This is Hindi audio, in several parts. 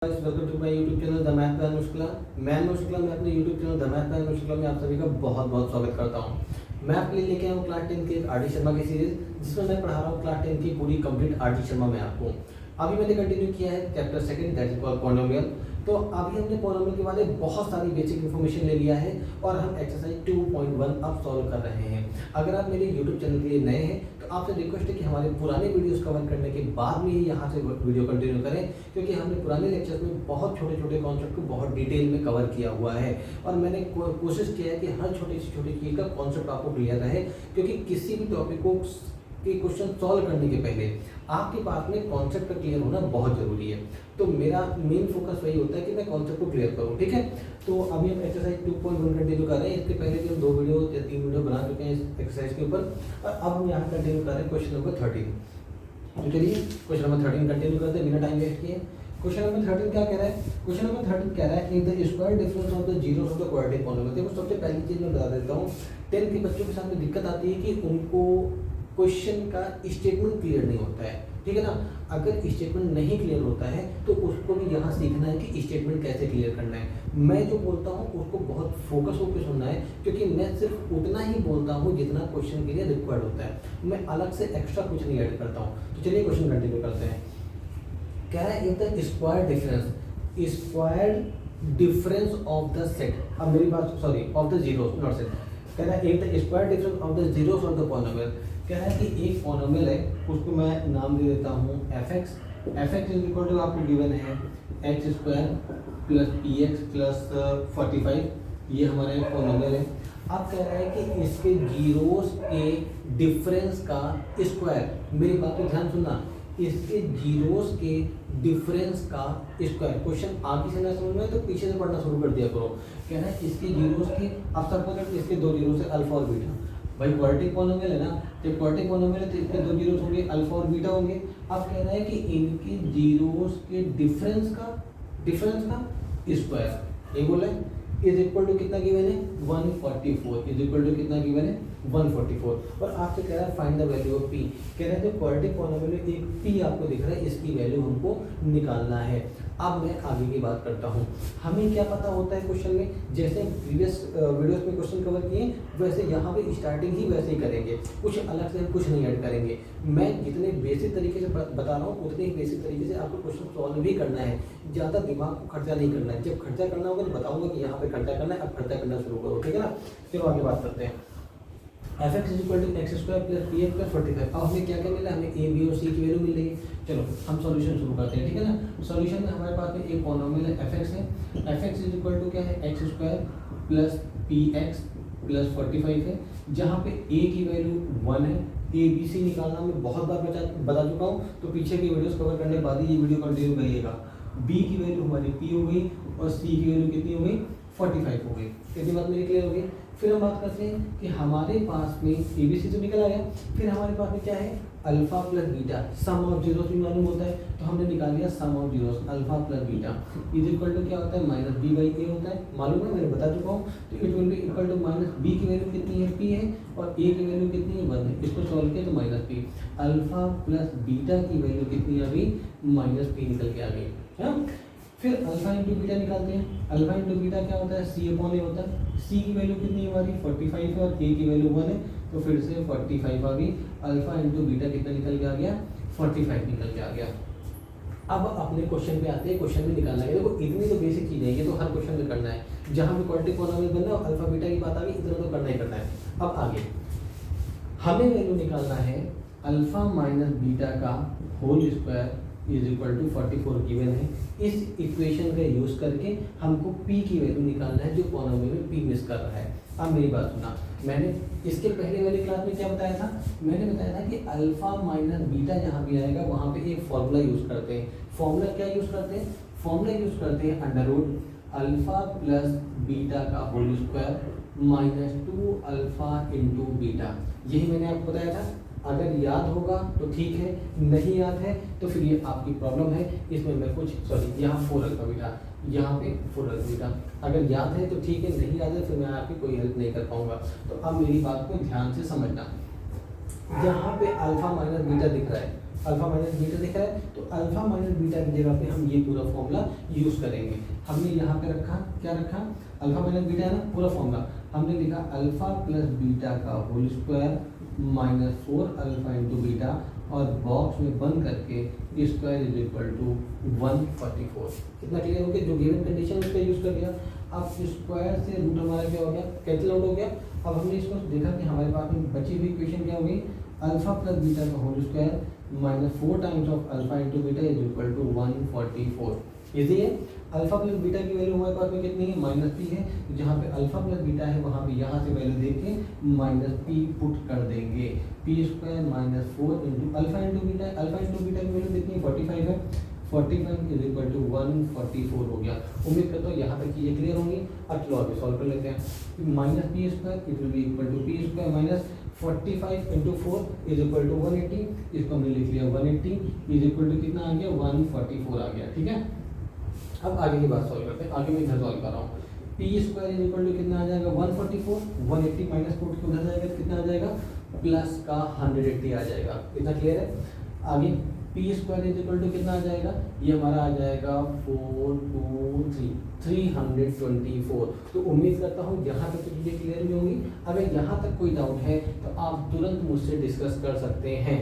Welcome to my YouTube channel the math man Anushka. मैं अनुष्का में अपने YouTube channel the math man Anushka में आप सभी का बहुत बहुत स्वागत करता हूं। मैं आपके लिए लेके आया हूं क्लास 10 के आर डी शर्मा की सीरीज, जिसमें मैं पढ़ा रहा हूं क्लास 10 की पूरी कंप्लीट आर डी शर्मा में आपको। अभी मैंने कंटिन्यू किया है chapter second, that is called polynomial. तो अभी हमने पॉलिनोमियल के बारे में बहुत सारी बेसिक इन्फॉर्मेशन ले लिया है और हम एक्सरसाइज 2.1 अब सॉल्व कर रहे हैं। अगर आप मेरे यूट्यूब चैनल के लिए नए हैं तो आपसे रिक्वेस्ट है कि हमारे पुराने वीडियोस कवर करने के बाद में ही यहाँ से वीडियो कंटिन्यू करें, क्योंकि हमने पुराने लेक्चर्स में बहुत छोटे छोटे कॉन्सेप्ट को बहुत डिटेल में कवर किया हुआ है और मैंने कोशिश किया है कि हर छोटी सी छोटी चीज़ का कॉन्सेप्ट आपको क्लियर रहे, क्योंकि किसी भी टॉपिक को के क्वेश्चन सॉल्व करने के पहले आपके पास में कॉन्सेप्ट का क्लियर होना बहुत जरूरी है। तो मेरा मेन फोकस वही होता है कि मैं कॉन्सेप्ट को क्लियर करूं, ठीक है। तो अभी हम एक्सरसाइज 2.1 कंटिन्यू कर रहे हैं। इसके पहले भी हम 2 वीडियो या 3 वीडियो बना चुके हैं इस एक्सरसाइज के ऊपर और अब हम यहाँ कंटिन्यू कर रहे हैं क्वेश्चन नंबर 13। तो चलिए क्वेश्चन नंबर 13 कंटिन्यू करते हैं बिना टाइम वेस्ट किए। क्वेश्चन नंबर 13 क्या कह रहा है? क्वेश्चन नंबर 13 कह रहा है if the square difference of the zeros of the quadratic polynomial. देखो सबसे पहली चीज मैं बता देता हूँ, 10 के बच्चों के साथ में दिक्कत आती है कि उनको क्वेश्चन का स्टेटमेंट क्लियर नहीं होता है, ठीक है ना। अगर स्टेटमेंट नहीं क्लियर होता है तो उसको भी यहाँ सीखना है कि स्टेटमेंट कैसे क्लियर करना है। मैं जो बोलता हूँ उसको बहुत फोकस होकर सुनना है, क्योंकि मैं सिर्फ उतना ही बोलता हूँ जितना क्वेश्चन के लिए रिक्वायर्ड होता है। मैं अलग से एक्स्ट्रा कुछ नहीं ऐड करता हूँ। तो चलिए क्वेश्चन कंटिन्यू करते हैं। कह रहा है if the square difference of the set, अब मेरी बात sorry of the zeros not set. कह रहा है if the square difference of the zeros of the polynomial. कह रहा है कि एक पॉलिनोमियल है, उसको मैं नाम दे देता हूँ fx। fx is equal to आपको गिवन है x square plus px plus 45। ये हमारा एक पॉलिनोमियल है। अब कह रहा है कि इसके जीरोस के डिफरेंस का स्क्वायर, मेरी बात को ध्यान सुनना, इसके जीरोस के डिफरेंस का स्क्वायर। क्वेश्चन आगे से ना समझ में तो पीछे से पढ़ना शुरू कर दिया करो। कह रहा है इसके जीरोस के, अब सपोज इसके दो जीरोस है अल्फा और बीटा। भाई क्वाड्रेटिक पॉलिनोमियल है ना, जब क्वाड्रेटिक पॉलिनोमियल है तो इसके दो जीरोस होंगे अल्फा और बीटा होंगे। अब कह रहा है कि इनके जीरोस के डिफरेंस का स्क्वायर, ये बोला है इज इक्वल टू कितना गिवन है 144, इज इक्वल टू कितना गिवन है 144। और आपसे कह रहा है find the value of P. कह रहा है जो क्वाड्रेटिक पॉलिनोमियल में एक पी आपको दिख रहा है, इसकी वैल्यू हमको निकालना है। अब मैं आगे की बात करता हूँ। हमें क्या पता होता है क्वेश्चन में, जैसे प्रीवियस वीडियोस में क्वेश्चन कवर किए वैसे यहाँ पे स्टार्टिंग ही वैसे ही करेंगे, कुछ अलग से हम कुछ नहीं ऐड करेंगे। मैं जितने बेसिक तरीके से बता रहा हूँ उतने ही बेसिक तरीके से आपको क्वेश्चन सॉल्व भी करना है। ज़्यादा दिमाग को खर्चा नहीं करना है। जब खर्चा करना होगा तो बताऊंगा कि यहाँ पे खर्चा करना है, अब खर्चा करना शुरू करो, ठीक है ना। चलो आगे बात करते हैं। fx is equal to x square plus p x plus 45। अब हमें क्या क्या मिला, हमें ए बी और सी की वैल्यू मिल रही है। चलो हम सॉल्यूशन शुरू करते हैं, ठीक है ना। सॉल्यूशन में हमारे पास में एक पॉलिनोमियल है fx है। fx इज इक्वल टू क्या है x square plus p x plus 45 है, जहाँ पे a की वैल्यू 1 है। ए बी सी निकालना मैं बहुत बार बता चुका हूँ, तो पीछे की वीडियोस कवर करने के बाद ही ये वीडियो कंटिन्यू करिएगा। b की वैल्यू हमारी p हो गई और c की वैल्यू कितनी हो गई 45 हो गई। इतनी बात मेरी क्लियर हो गई। फिर हम बात करते हैं कि हमारे पास में ए बी सी तो निकल आया, फिर हमारे पास में क्या है alpha plus beta, sum of zeros भी मालूम होता है, तो हमने निकाल लिया sum of zeros alpha plus beta is equal to क्या होता है माइनस बी बाई ए होता है, मालूम है, मैंने बता चुका हूँ। तो it will be equal to minus b की वैल्यू कितनी है पी है और ए की वैल्यू कितनी है 1 है। इसको सॉल्व किया तो minus P, alpha plus beta की वैल्यू कितनी आ गई माइनस पी निकल के आ गई, है। फिर अल्फा इंटू बीटा निकालते हैं। अल्फा इंटू बीटा क्या होता है सी अपॉन ए होता है। सी की वैल्यू कितनी है हमारी 45 है और ए की वैल्यू 1 है, तो फिर से 45 आ गई। अल्फा इंटू बीटा कितना निकल के आ गया 45 निकल के आ गया। अब अपने क्वेश्चन पे आते हैं। क्वेश्चन में निकालना है, देखो इतनी तो बेसिक चीज़ है, ये तो हर क्वेश्चन में करना है। जहाँ भी क्वाड्रेटिक पॉलिनोमियल बनना है अल्फा बीटा की बात आ गई, इतना तो करना ही करना है। अब आगे हमें वैल्यू निकालना है अल्फा माइनस बीटा का whole square is equal to 44 given है। इस इक्वेशन का यूज करके हमको p की वैल्यू निकालना है जो पॉलिनोमियल में p मिस कर रहा है। अब मेरी बात सुना, मैंने इसके पहले वाली क्लास में क्या बताया था, मैंने बताया था कि अल्फा माइनस बीटा जहाँ भी आएगा वहाँ पे एक फॉर्मूला यूज करते हैं। फॉर्मूला क्या यूज करते हैं, फॉर्मूला यूज करते हैं under root alpha plus beta का whole square minus 2 alpha into beta. यही मैंने आपको बताया था। अगर याद होगा तो ठीक है, नहीं याद है तो फिर ये आपकी प्रॉब्लम है। इसमें मैं कुछ सॉरी यहाँ 4 अल्फा बीटा, यहाँ पे 4 अल्फा बीटा। अगर याद है तो ठीक है, नहीं याद है फिर मैं आपकी कोई हेल्प नहीं कर पाऊंगा। तो अब मेरी बात को ध्यान से समझना। यहाँ पे अल्फा माइनस बीटा दिख रहा है, अल्फा माइनस बीटा दिख रहा है, तो अल्फा माइनस बीटा की जगह पे हम ये पूरा फॉर्मूला यूज करेंगे। हमने यहाँ पे रखा, क्या रखा, अल्फा माइनस बीटा है ना, पूरा फॉर्मूला हमने लिखा अल्फा प्लस बीटा का whole square minus 4 alpha into beta, और बॉक्स में बंद करके स्क्वायर इज इक्वल टू 144। कितना क्लियर हो गया, जो गिवन कंडीशन उसका यूज कर लिया। अब स्क्वायर से रूट हमारा क्या हो गया, कैंसिल आउट हो गया। अब हमने इसको देखा कि हमारे पास में बची हुई इक्वेशन क्या होगी, अल्फा प्लस बीटा का whole square minus 4 times of alpha into beta is equal to 144। Easy है। अल्फा प्लस बीटा की वैल्यू हमारे पास में कितनी है, माइनस पी है, तो जहाँ पे अल्फा प्लस बीटा है वहाँ पे यहाँ से वैल्यू देके माइनस पी पुट कर देंगे। P square minus 4 into alpha into beta, alpha into beta की वैल्यू कितनी है, 45 है, 45 इज इक्वल टू 144 हो गया। उम्मीद करता हूँ यहाँ तक चीज़ें क्लियर होंगी। अब चलो आगे सॉल्व कर लेते हैं। Minus p square it will be equal to p square minus 45 into 4 is equal to 180, इसको हमने लिख लिया 180 इज इक्वल टू कितना आ गया, 144 आ गया। ठीक है, अब आगे की बात सॉल्व करते हैं। आगे मैं इधर सॉल्व कर रहा हूँ। P square is equal to कितना आ जाएगा, 144, 180 माइनस फोर्ट के उधर जाएगा, कितना आ जाएगा, प्लस का 180 आ जाएगा। इतना क्लियर है। आगे p square is equal to कितना आ जाएगा, ये हमारा आ जाएगा 423 324। तो उम्मीद करता हूँ यहाँ तक तो चीज़ें क्लियर भी होंगी। अगर यहाँ तक कोई डाउट है तो आप तुरंत मुझसे डिस्कस कर सकते हैं।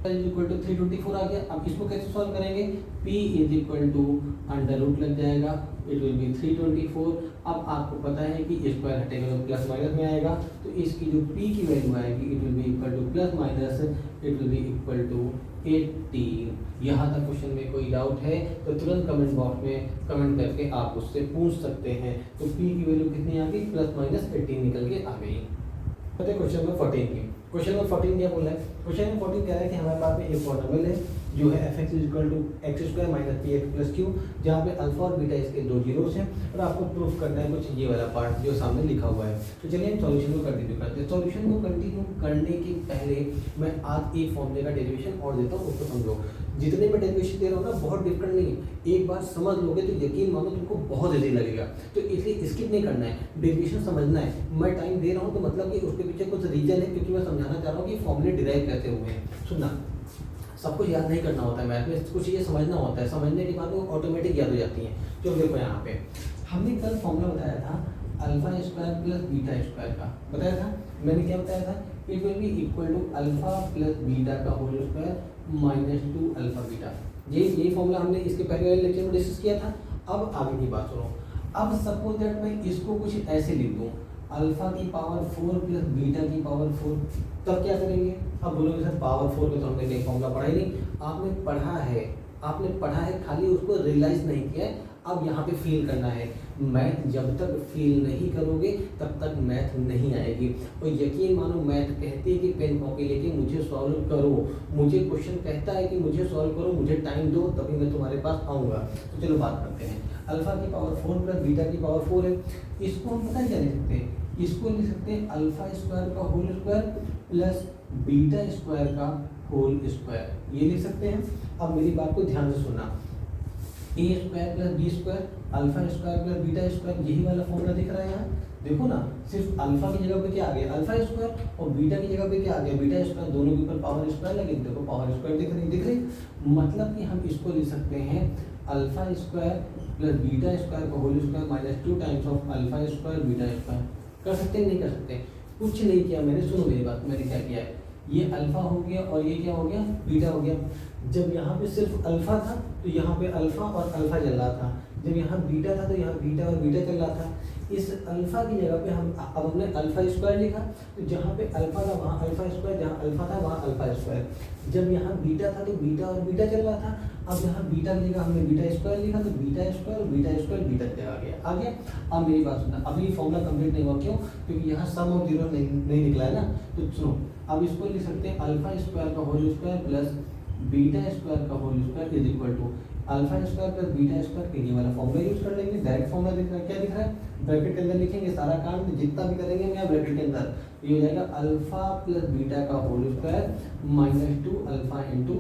इज इक्वल टू 324 आ गया। अब इसको कैसे सॉल्व करेंगे, p is equal to under root लग जाएगा, इट विल बी 324। अब आपको पता है कि स्क्वायर हटेगा तो प्लस माइनस में आएगा, तो इसकी जो p की वैल्यू आएगी it will be equal to plus minus it will be equal to 18। यहाँ तक क्वेश्चन में कोई डाउट है तो तुरंत कमेंट बॉक्स में कमेंट करके आप उससे पूछ सकते हैं। तो p की वैल्यू कितनी आ गई, प्लस माइनस 18 निकल के आ गई। क्वेश्चन नंबर 14 की, क्वेश्चन नंबर 14 क्या बोला है, क्वेश्चन नंबर 14 कह रहा है कि हमारे पास में एक पॉलिनोमियल है जो है f x is equal to x square minus p x plus q, जहाँ पे अल्फा और बीटा इसके दो जीरोस हैं, और आपको प्रूफ करना है कुछ ये वाला पार्ट जो सामने लिखा हुआ है। तो चलिए हम सॉल्यूशन को कंटिन्यू करते हैं। सॉल्यूशन को कंटिन्यू करने के पहले मैं आज एक फॉर्मूले का डेरिवेशन और देता हूँ, उसको समझो। जितने मैं डेरिवेशन दे रहा हूँ ना बहुत डिफरेंट नहीं है, एक बार समझ लोगे तो यकीन मानो तुमको बहुत ईजी लगेगा। तो इसलिए स्किप नहीं करना है, डेरिवेशन समझना है। मैं टाइम दे रहा हूँ तो मतलब कि उसके पीछे कुछ रीजन है, क्योंकि मैं समझाना चाह रहा हूँ कि फॉर्मूले डिराइव कैसे हुए हैं। सुनना, सब कुछ याद नहीं करना होता है मैथ में, कुछ चीज़ें समझना होता है, समझने के बाद वो ऑटोमेटिक याद हो जाती हैं। तो देखो यहाँ पे हमने कल फॉर्मूला बताया था alpha square plus beta square का, बताया था मैंने, क्या बताया था, it will be equal to alpha plus beta का whole square minus 2 alpha beta. यही फॉर्मूला हमने इसके पहले वाले लेक्चर में डिस्कस किया था। अब आगे की बात सुनो। अब सपोज दैट मैं इसको कुछ ऐसे लिख दूँ, अल्फा की पावर 4 प्लस बीटा की पावर 4, तब क्या करेंगे। अब बोलोगे सर पावर 4 का तो हमने नहीं फॉर्मूला पढ़ा ही नहीं। आपने पढ़ा है खाली उसको रियलाइज नहीं किया है। अब यहाँ पे फील करना है। मैथ जब तक फील नहीं करोगे तब तक मैथ नहीं आएगी। और यकीन मानो मैथ कहती है कि पेन कॉपी लेके मुझे सॉल्व करो, मुझे क्वेश्चन कहता है कि मुझे सॉल्व करो, मुझे टाइम दो, तभी मैं तुम्हारे पास आऊँगा। तो चलो बात करते हैं। अल्फा की पावर 4 प्लस बीटा की पावर 4 है, इसको हम पता क्या लिख सकते हैं, इसको लिख सकते हैं अल्फा स्क्वायर का whole square plus beta square का होल स्क्वायर, ये लिख सकते हैं। अब मेरी बात को ध्यान से सुनना, A square plus B square alpha square plus beta square, यही वाला फॉर्मूला दिख रहा है यहाँ। देखो ना, सिर्फ अल्फा की जगह पे क्या आ गया, अल्फा स्क्वायर, और बीटा की जगह पे क्या आ गया, बीटा स्क्वायर। दोनों के ऊपर पावर स्क्वायर लगे, देखो पावर स्क्वायर दिख रही। मतलब कि हम इसको लिख सकते हैं alpha square plus beta square का whole square minus 2 times of alpha square beta square. कर सकते हैं नहीं कर सकते, कुछ नहीं किया मैंने, सुनो मेरी बात, मैंने क्या किया है, ये अल्फा हो गया और ये क्या हो गया, बीटा हो गया। जब यहाँ पे सिर्फ अल्फा था तो यहाँ पे अल्फा और अल्फा चल रहा था, जब यहाँ बीटा था तो यहाँ बीटा और बीटा चल रहा था। इस अल्फा की जगह पे हम अब हमने अल्फा स्क्वायर लिखा, तो जहाँ पे अल्फा था वहाँ अल्फा स्क्वायर, जहाँ अल्फा था वहाँ अल्फा स्क्वायर। जब यहाँ बीटा था तो बीटा और बीटा चल रहा था, अब यहाँ बीटा की जगह हमने बीटा स्क्वायर लिखा, तो बीटा स्क्वायर बीटा आ गया। अब मेरी बात सुनना, अभी फॉर्मूला कंप्लीट नहीं हुआ, क्यों, क्योंकि यहाँ सम ऑफ जीरो नहीं निकला है ना। तो सुनो, अब इसको लिख सकते हैं अल्फा स्क्वायर का whole square plus beta square का whole square is equal to alpha square plus beta square के ये वाला फॉर्मूला यूज कर लेंगे। डायरेक्ट फॉर्मूला दिख रहा है, क्या दिख रहा है, ब्रैकेट के अंदर लिखेंगे, सारा काम जितना भी करेंगे हम यहाँ ब्रैकेट के अंदर, ये हो जाएगा अल्फा प्लस बीटा का whole square minus 2 alpha into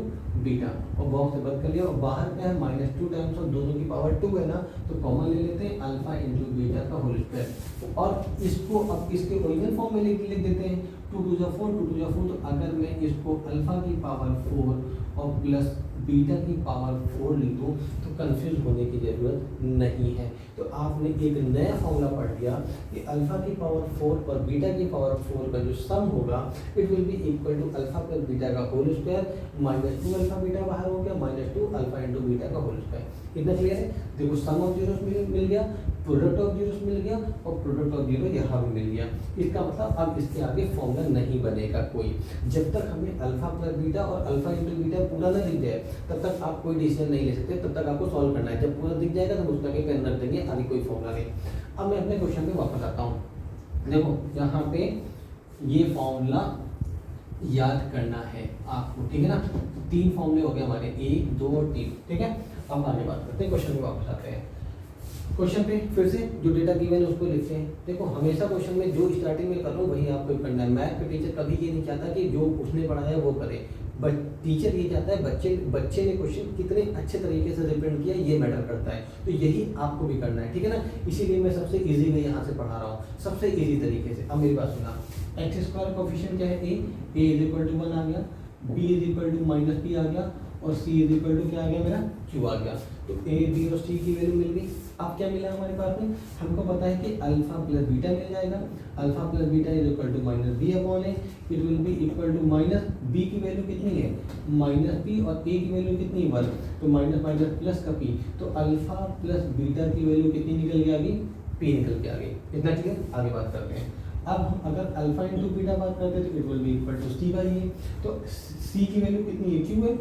beta, और बॉक्स से बंद कर लिया, और बाहर क्या है माइनस 2 टाइम्स, और दोनों की पावर 2 है ना, तो कॉमन ले लेते हैं अल्फा इंटू बीटा का होल स्क्वायर। और इसको अब इसके ओरिजिनल फॉर्म में लिख देते हैं। 2 टू जा 4, 2 टू जा 4, तो अगर मैं इसको अल्फा की पावर 4 और प्लस बीटा की पावर 4 लिख दूँ तो कंफ्यूज होने की ज़रूरत नहीं है। तो आपने एक नया फॉर्मूला पढ़ लिया कि अल्फा की पावर 4 और बीटा की पावर 4 का जो सम होगा it will be equal to alpha plus beta का whole square minus 2 alpha beta बाहर हो गया माइनस 2 अल्फा इंटू बीटा का होल स्क्वायर। इतना क्लियर है? देखो सम ऑफ जीरोस मिल गया, प्रोडक्ट ऑफ जीरोस मिल गया और प्रोडक्ट ऑफ जीरो यहाँ भी मिल गया। इसका मतलब अब इसके आगे फॉर्मूला नहीं बनेगा कोई। जब तक हमें अल्फा प्लस बीटा और अल्फा इंटू बीटा पूरा ना दिख जाए तब तक आप कोई डिसीजन नहीं ले सकते, तब तक आपको सॉल्व करना है। जब पूरा दिख जाएगा तो उसका पेन रख देंगे, आगे कोई फॉर्मूला नहीं। अब मैं अपने क्वेश्चन पे वापस आता हूँ। देखो यहाँ पे ये फॉर्मूला याद करना है आपको, ठीक है ना। 3 फॉर्मूले हो गए हमारे, 1 2 और 3, ठीक है। अब आगे बात करते हैं, क्वेश्चन पे वापस आते हैं। क्वेश्चन पे फिर से जो डेटा गिवन है उसको लिखते हैं। देखो हमेशा क्वेश्चन में जो स्टार्टिंग में कर रहा हूँ वही आपको करना है। मैथ का टीचर कभी ये नहीं चाहता कि जो उसने पढ़ाया है वो करे, बट टीचर ये चाहता है बच्चे ने क्वेश्चन कितने अच्छे तरीके से रिप्रेजेंट किया ये मैटर करता है। तो यही आपको भी करना है, ठीक है ना। इसीलिए मैं सबसे ईजी में यहाँ से पढ़ा रहा हूँ, सबसे ईजी तरीके से। अब मेरी बात सुना, एक्स स्क्वायर कोफिशिएंट क्या है, ए इज इक्वल टू 1 आ गया, B is equal to minus P आ गया और सी इज इक्वल टू क्या आ गया मेरा, क्यू आ गया। तो ए बी और सी की वैल्यू मिल गई। अब क्या मिला हमारे पास में, हमको पता है कि अल्फा प्लस बीटा मिल जाएगा। Alpha plus beta is equal to minus b upon a, it will be equal to minus b की वैल्यू कितनी है माइनस पी और ए की वैल्यू कितनी 1, तो माइनस माइनस प्लस का पी, तो अल्फा प्लस बीटा की वैल्यू कितनी निकल के आ गई, पी निकल के आ गई। इतना क्लियर? आगे बात करते हैं। अब हम अगर अल्फा इंटू बीटा बात करते हैं तो it will be equal to C by A, तो सी की वैल्यू कितनी है, क्यू है,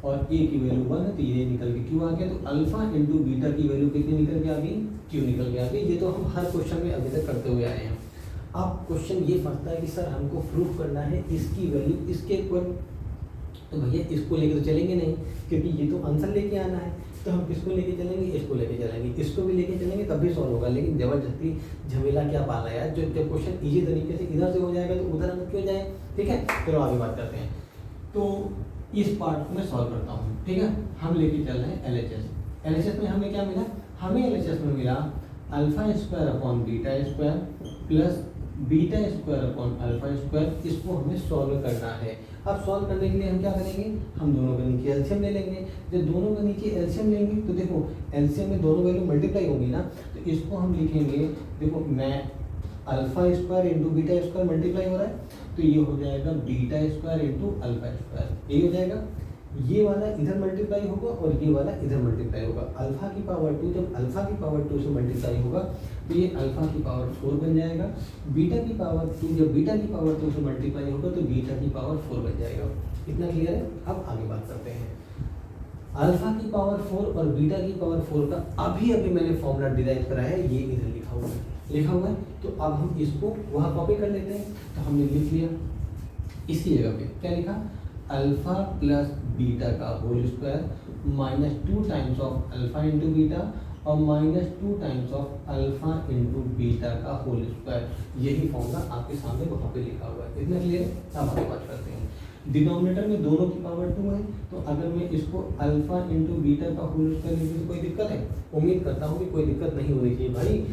और ए की वैल्यू 1 है, तो ये निकल के क्यू आ गया। तो अल्फा इंटू बीटा की वैल्यू कितनी निकल के आ गई, क्यू निकल के आ गई। ये तो हम हर क्वेश्चन में अभी तक करते हुए आए हैं। अब क्वेश्चन ये फंसता है कि सर हमको प्रूफ करना है इसकी वैल्यू इसके इक्वल, तो भैया इसको लेके तो चलेंगे नहीं, क्योंकि ये तो आंसर लेके आना है। तो हम किसको लेके चलेंगे, इसको लेके चलेंगे, इसको भी लेके चलेंगे तब भी सॉल्व होगा। लेकिन जबरदस्ती झमेला क्या पाला यार, जो जब क्वेश्चन इजी तरीके से इधर से हो जाएगा तो उधर हम क्यों जाए, ठीक है। चलो आगे बात करते हैं। तो इस पार्ट को मैं सॉल्व करता हूँ, ठीक है। हम लेके चल रहे हैं LHS। LHS में हमें क्या मिला, हमें LHS में मिला alpha square upon beta square plus beta square upon alpha square. इसको हमें सॉल्व करना है। अब सॉल्व करने के लिए हम क्या करेंगे, हम दोनों के नीचे एलसीएम ले लेंगे। जब दोनों के नीचे एलसीएम लेंगे तो देखो एलसीएम में दोनों वैल्यू मल्टीप्लाई होगी ना, तो इसको हम लिखेंगे, देखो मैं alpha square into beta square multiply हो रहा है, तो ये हो जाएगा beta square into alpha square, यही हो जाएगा। ये वाला इधर मल्टीप्लाई होगा और ये वाला इधर मल्टीप्लाई होगा। अल्फा की पावर 2 जब अल्फा की पावर 2 से मल्टीप्लाई होगा तो ये अल्फा की पावर 4 बन जाएगा। बीटा की पावर 2 जब बीटा की पावर 2 से मल्टीप्लाई होगा तो बीटा की पावर 4 बन जाएगा। इतना क्लियर है? अब आगे बात करते हैं। अल्फा की पावर 4 और बीटा की पावर 4 का अभी मैंने फॉर्मूला डिराइव करा है, ये इधर लिखा हुआ है। तो अब हम इसको वहाँ कॉपी कर लेते हैं। तो हमने लिख लिया, इसकी जगह पे क्या लिखा, अल्फा प्लस बीटा का whole square minus 2 times of alpha into beta और minus 2 times of alpha into beta का होल स्क्वायर। यही फॉर्मूला आपके सामने वहाँ पे लिखा हुआ है। इतना क्लियर है? अब आगे बात करते हैं। डिनोमिनेटर में दोनों की पावर 2 है, तो अगर मैं इसको अल्फा इंटू बीटा का होल स्क्वायर लिखूँ तो कोई दिक्कत है? उम्मीद करता हूँ कि कोई दिक्कत नहीं होनी चाहिए भाई।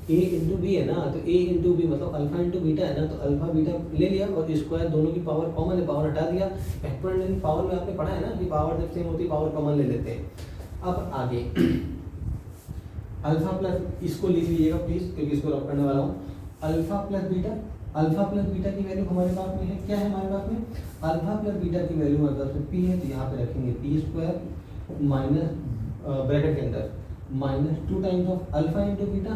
ए इंटू बी है ना, तो ए इंटू बी मतलब अल्फा इंटू बीटा है ना, तो अल्फा बीटा ले लिया और स्क्वायर दोनों की पावर कॉमन है, पावर हटा दिया। एक्सपोनेंशियल पावर में आपने पढ़ा है ना कि पावर जब सेम होती है पावर कॉमन ले लेते हैं। अब आगे अल्फा प्लस, इसको लिख लीजिएगा प्लीज क्योंकि इसको रब करने वाला हूँ। अल्फा प्लस बीटा की वैल्यू हमारे पास में है, क्या है हमारे पास में, अल्फा प्लस बीटा की वैल्यू हमारे पास में पी है, तो यहाँ पे रखेंगे पी स्क्वायर माइनस ब्रैकेट के अंदर minus 2 times of alpha into beta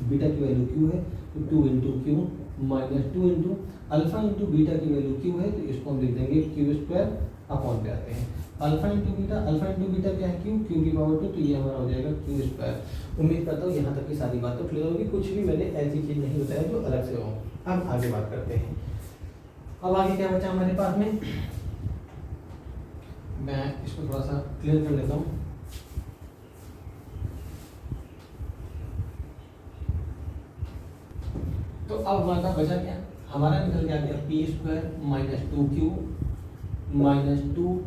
beta की वैल्यू क्यू है, तो 2 into Q minus 2 into alpha into beta की वैल्यू क्यू है, तो इसको हम लिख देंगे क्यू स्क्वायर अपॉन पे आते हैं अल्फा इंटू बीटा क्या है, क्यू की पावर 2, तो ये हमारा हो जाएगा क्यू स्क्वायर। उम्मीद करता हूँ यहाँ तक की सारी बात तो क्लियर होगी, कुछ भी मैंने ऐसी चीज़ नहीं बताया जो अलग से हो। अब आगे बात करते हैं। अब आगे क्या बचा हमारे पास में, मैं इसको थोड़ा सा क्लियर कर लेता हूँ। तो अब हमारे पास बचा क्या, हमारा निकल के आ गया P square minus 2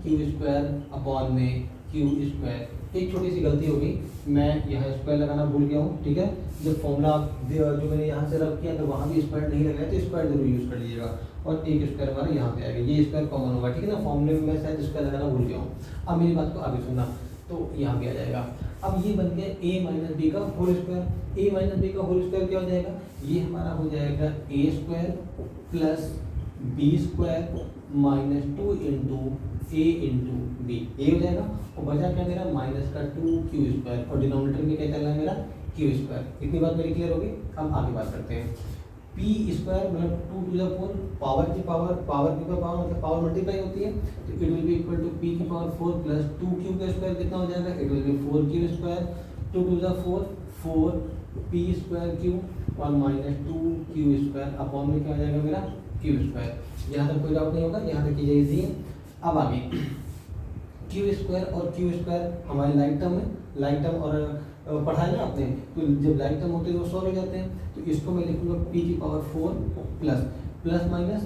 Q square upon में क्यू स्क्वायर एक छोटी सी गलती हो गई, मैं यहाँ स्क्वायर लगाना भूल गया हूँ, ठीक है। जब फॉर्मूला जो मैंने यहाँ से रब किया तो वहाँ भी स्क्वायर नहीं लगाया, तो स्क्वायर जरूर यूज़ कर लीजिएगा। और एक स्क्वायर हमारा यहाँ पे आएगा, ये स्क्वायर कॉमन होगा, ठीक है ना। फॉर्मूले में मैं शायद स्क्वायर लगाना भूल गया हूँ। अब मेरी बात को आगे सुनना, तो यहाँ पे आ जाएगा। अब ये बन गया a माइनस बी का whole square. a minus b का होल स्क्वायर क्या हो जाएगा, ये हमारा हो जाएगा a square plus B square minus 2 into a into b, ये हो जाएगा। और बचा क्या मेरा, माइनस का 2q स्क्वायर, और डिनोमिनेटर में क्या चल रहा है मेरा, q स्क्वायर। इतनी बात मेरी क्लियर होगी। अब आगे बात करते हैं। p स्क्वायर मतलब 2 टू द 4, पावर की पावर, पावर की पावर मतलब पावर मल्टीप्लाई होती है, तो it will be equal to p की पावर 4 प्लस 2q का स्क्वायर कितना हो जाएगा, it will be 4q square, 2 to the 4 4p square q और माइनस 2q स्क्वायर अपॉन में क्या हो जाएगा मेरा, q स्क्वायर। यहाँ तक कोई डाउट नहीं होगा, यहाँ तक कीजिए इजी है। अब आगे q स्क्वायर और q स्क्वायर हमारे लाइक टर्म है, लाइक टर्म और पढ़ा है ना आपने, तो जब लाइक टर्म होते हैं वो सॉल्व हो जाते हैं। तो इसको मैं लिखूंगा p की power 4 plus plus minus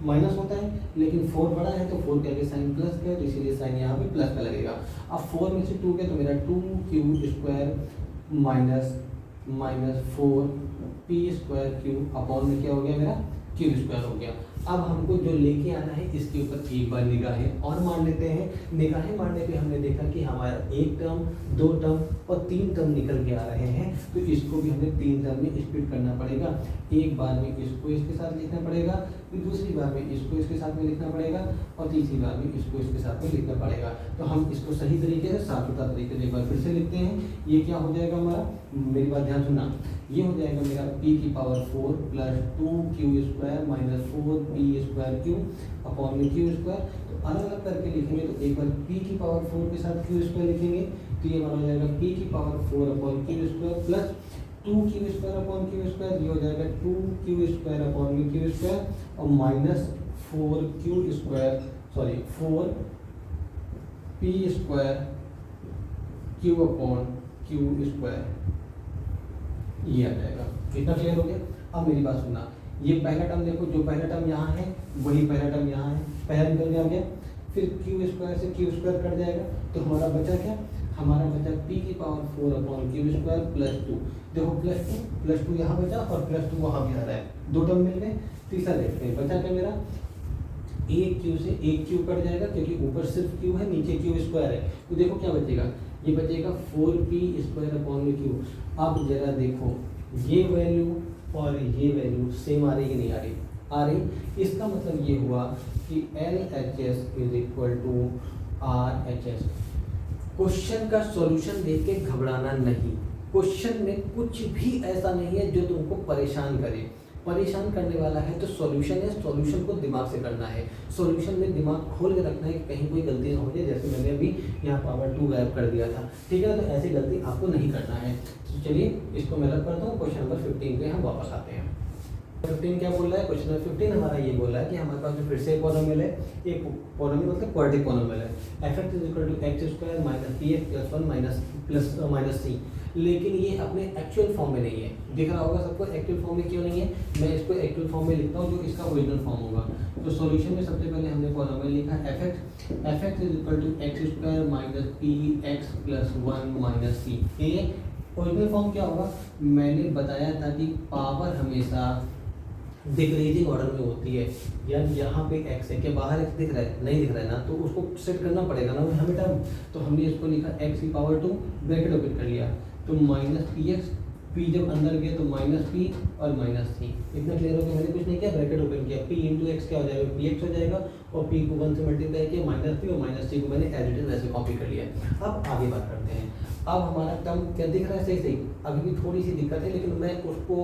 minus होता है, लेकिन 4 बड़ा है तो 4 के आगे साइन प्लस का है, तो इसीलिए साइन यहाँ पे प्लस का लगेगा। अब 4 में से 2 के तो मेरा 2q square minus minus 4p square q upon में क्या हो गया मेरा, q स्क्वायर हो गया। अब हमको जो लेके आना है इसके ऊपर एक बार निगाहें और मार लेते हैं। निगाहें मारने पे हमने देखा कि हमारा एक टर्म, 2 टर्म और 3 टर्म निकल के आ रहे हैं, तो इसको भी हमें 3 टर्म में स्प्लिट करना पड़ेगा। एक बार में इसको इसके साथ लिखना पड़ेगा, फिर दूसरी बार में इसको इसके साथ में लिखना पड़ेगा, और तीसरी बार में इसको इसके साथ में लिखना पड़ेगा। तो हम इसको सही तरीके से, साफ सुथरा तरीके से एक बार फिर से लिखते हैं। ये क्या हो जाएगा हमारा, मेरी बात ध्यान सुनना, ये हो जाएगा मेरा p की power 4 plus 2q square minus 4p square q upon में q स्क्वायर। तो अलग अलग करके लिखेंगे, तो एक बार p की पावर 4 के साथ q स्क्वायर लिखेंगे, तो ये हमारा हो जाएगा p की power 4 upon q square plus 2q square upon q square, ये हो जाएगा 2q स्क्वायर अपॉन में q स्क्वायर, और minus 4q square sorry 4p square q upon q square, ये आ जाएगा। कितना क्लियर हो गया। अब मेरी बात सुनना, ये पहला टर्म देखो, जो पहला टर्म यहाँ है वही पहला टर्म यहाँ है, पहला निकल गया गया, फिर q स्क्वायर से q स्क्वायर कट जाएगा, तो हमारा बचा क्या, हमारा बचा p की power 4 upon q square plus 2। देखो प्लस टू यहाँ बचा और प्लस 2 वहाँ भी आ रहा है, 2 टर्म मिल गए। तीसरा देखते हैं, बचा क्या मेरा, एक q से एक q कट जाएगा, क्योंकि ऊपर सिर्फ q है, नीचे q स्क्वायर है, तो देखो क्या बचेगा, ये बचेगा 4p स्क्वायर अपॉन में q। अब जरा देखो ये वैल्यू और ये वैल्यू सेम आ रही कि नहीं आ रही, आ रही। इसका मतलब ये हुआ कि LHS is equal to RHS। Question का सॉल्यूशन देख के घबराना नहीं, क्वेश्चन में कुछ भी ऐसा नहीं है जो तुमको परेशान करे। परेशान करने वाला है तो सॉल्यूशन है, सॉल्यूशन को दिमाग से करना है, सॉल्यूशन में दिमाग खोल के रखना है कि कहीं कोई गलती ना हो जाए, जैसे मैंने अभी यहाँ पावर 2 गायब कर दिया था, ठीक है। तो ऐसी गलती आपको नहीं करना है। तो चलिए इसको मैं रख करता हूँ, क्वेश्चन नंबर 15 पे हम वापस आते हैं। 15 क्या बोल रहा है, क्वेश्चन नंबर 15 हमारा ये बोल रहा है कि हमारे पास में फिर से एक पॉलिनोमियल है, एक पॉलिनोमियल मतलब क्वाड्रेटिक पॉलिनोमियल है, fx is equal to x square minus px plus 1 minus c, लेकिन ये अपने एक्चुअल फॉर्म में नहीं है। दिख रहा होगा सबको एक्चुअल फॉर्म में क्यों नहीं है, मैं इसको एक्चुअल फॉर्म में लिखता हूँ जो इसका ओरिजिनल फॉर्म होगा। तो सॉल्यूशन में सबसे पहले हमने पॉलिनोमियल लिखा fx is equal to x square minus px plus 1 minus c। ये ओरिजिनल फॉर्म क्या होगा, मैंने बताया था कि पावर हमेशा डिक्रीजिंग ऑर्डर में होती है। यार यहाँ पे x है, क्या बाहर x दिख रहा है, नहीं दिख रहा है ना, तो उसको सेट करना पड़ेगा ना हमें टर्म। तो हमने इसको लिखा x की पावर 2 ब्रैकेट ओपन कर लिया, तो माइनस px, p जब अंदर गया तो माइनस p और माइनस c। इतना क्लियर हो गया, मैंने कुछ नहीं किया, ब्रैकेट ओपन किया, p इंटू एक्स क्या हो जाएगा, px हो जाएगा, और p को 1 से मल्टीप्लाई किया, माइनस p और माइनस c को मैंने एज इट इज वैसे कॉपी कर लिया। अब आगे बात करते हैं। अब हमारा टर्म क्या दिख रहा है, सही सही, अभी भी थोड़ी सी दिक्कत है, लेकिन मैं उसको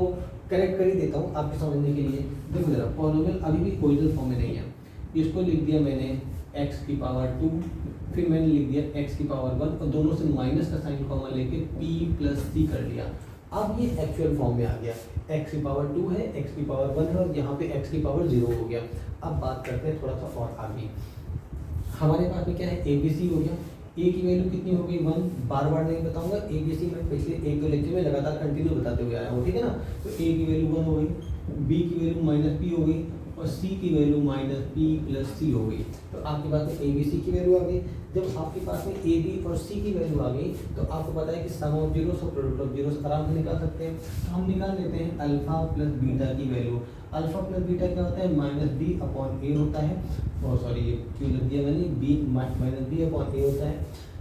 करेक्ट कर ही देता हूँ आपके समझने के लिए। देखो जरा, पॉलिनोमियल अभी भी ओरिजिनल फॉर्म में नहीं है, इसको लिख दिया मैंने x की पावर 2, फिर मैंने लिख दिया x की पावर 1, और दोनों से माइनस का साइन कॉमन लेके p प्लस c कर लिया। अब ये एक्चुअल फॉर्म में आ गया, x की पावर 2 है, x की पावर 1 है, और यहाँ पे x की पावर 0 हो गया। अब बात करते हैं थोड़ा सा और आगे, हमारे पास में क्या है, ABC हो गया, a की वैल्यू कितनी हो गई 1, बार बार नहीं बताऊंगा, ABC मैं पिछले 1-2 लेक्चर में लगातार कंटिन्यू बताते हुए आया हूँ, ठीक है ना। तो a की वैल्यू 1 हो गई, b की वैल्यू माइनस p हो गई, और c की value minus p plus c हो गई। तो आपके पास में ABC की वैल्यू आ गई। जब आपके पास में ए बी और सी की वैल्यू आ गई तो आपको पता है कि सम ऑफ जीरोस और प्रोडक्ट ऑफ जीरोस आराम से निकाल सकते हैं। तो हम निकाल लेते हैं अल्फा प्लस बीटा की वैल्यू। अल्फा प्लस बीटा क्या होता है, माइनस बी अपॉन ए होता है, और सॉरी ये क्यों लग दिया मैंने, बी माइनस बी अपॉन ए होता है।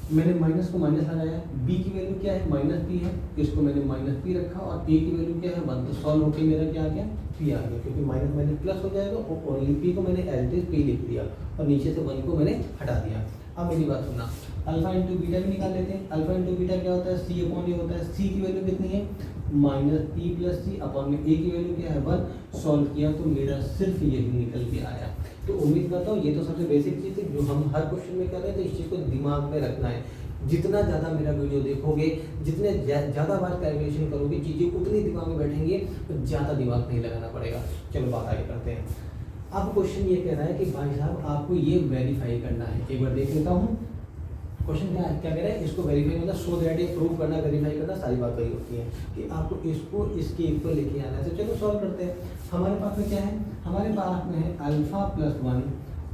मैंने माइनस को माइनस लगाया, बी की वैल्यू क्या है, माइनस पी है, इसको मैंने माइनस पी रखा, और ए की वैल्यू क्या है 1, तो सॉल्व होकर मेरा क्या आ गया, पी आ गया, क्योंकि माइनस माइनस प्लस हो जाएगा और ओनली पी को मैंने एज इट इज पी लिख दिया और नीचे से 1 को मैंने हटा दिया। अब मेरी बात सुनना, अल्फा इंटू बीटा भी निकाल लेते हैं। अल्फा इंटू बीटा क्या होता है, सी अपॉन ए होता है। सी की वैल्यू कितनी है, माइनस पी प्लस सी अपॉन में ए की वैल्यू क्या है 1। सॉल्व किया तो मेरा सिर्फ यही निकल के आया। तो उम्मीद करता हूँ ये तो सबसे बेसिक चीज़ है जो हम हर क्वेश्चन में कर रहे हैं, तो इस चीज़ को दिमाग में रखना है। जितना ज़्यादा मेरा वीडियो देखोगे, जितने ज़्यादा बार कैलकुलेशन करोगे, चीज़ें उतनी दिमाग में बैठेंगी, तो ज़्यादा दिमाग नहीं लगाना पड़ेगा। चलो बात आगे करते हैं। अब क्वेश्चन ये कह रहा है कि भाई साहब आपको ये वेरीफाई करना है। एक बार देख लेता हूँ क्वेश्चन क्या कह रहा है, इसको वेरीफाई मतलब सो दैट ये प्रूव करना, वेरीफाई करना, सारी बात वही होती है कि आपको इसको इसके इक्वल लेके आना है। तो चलो सॉल्व करते हैं। हमारे पास में क्या है, हमारे पास में है अल्फा प्लस 1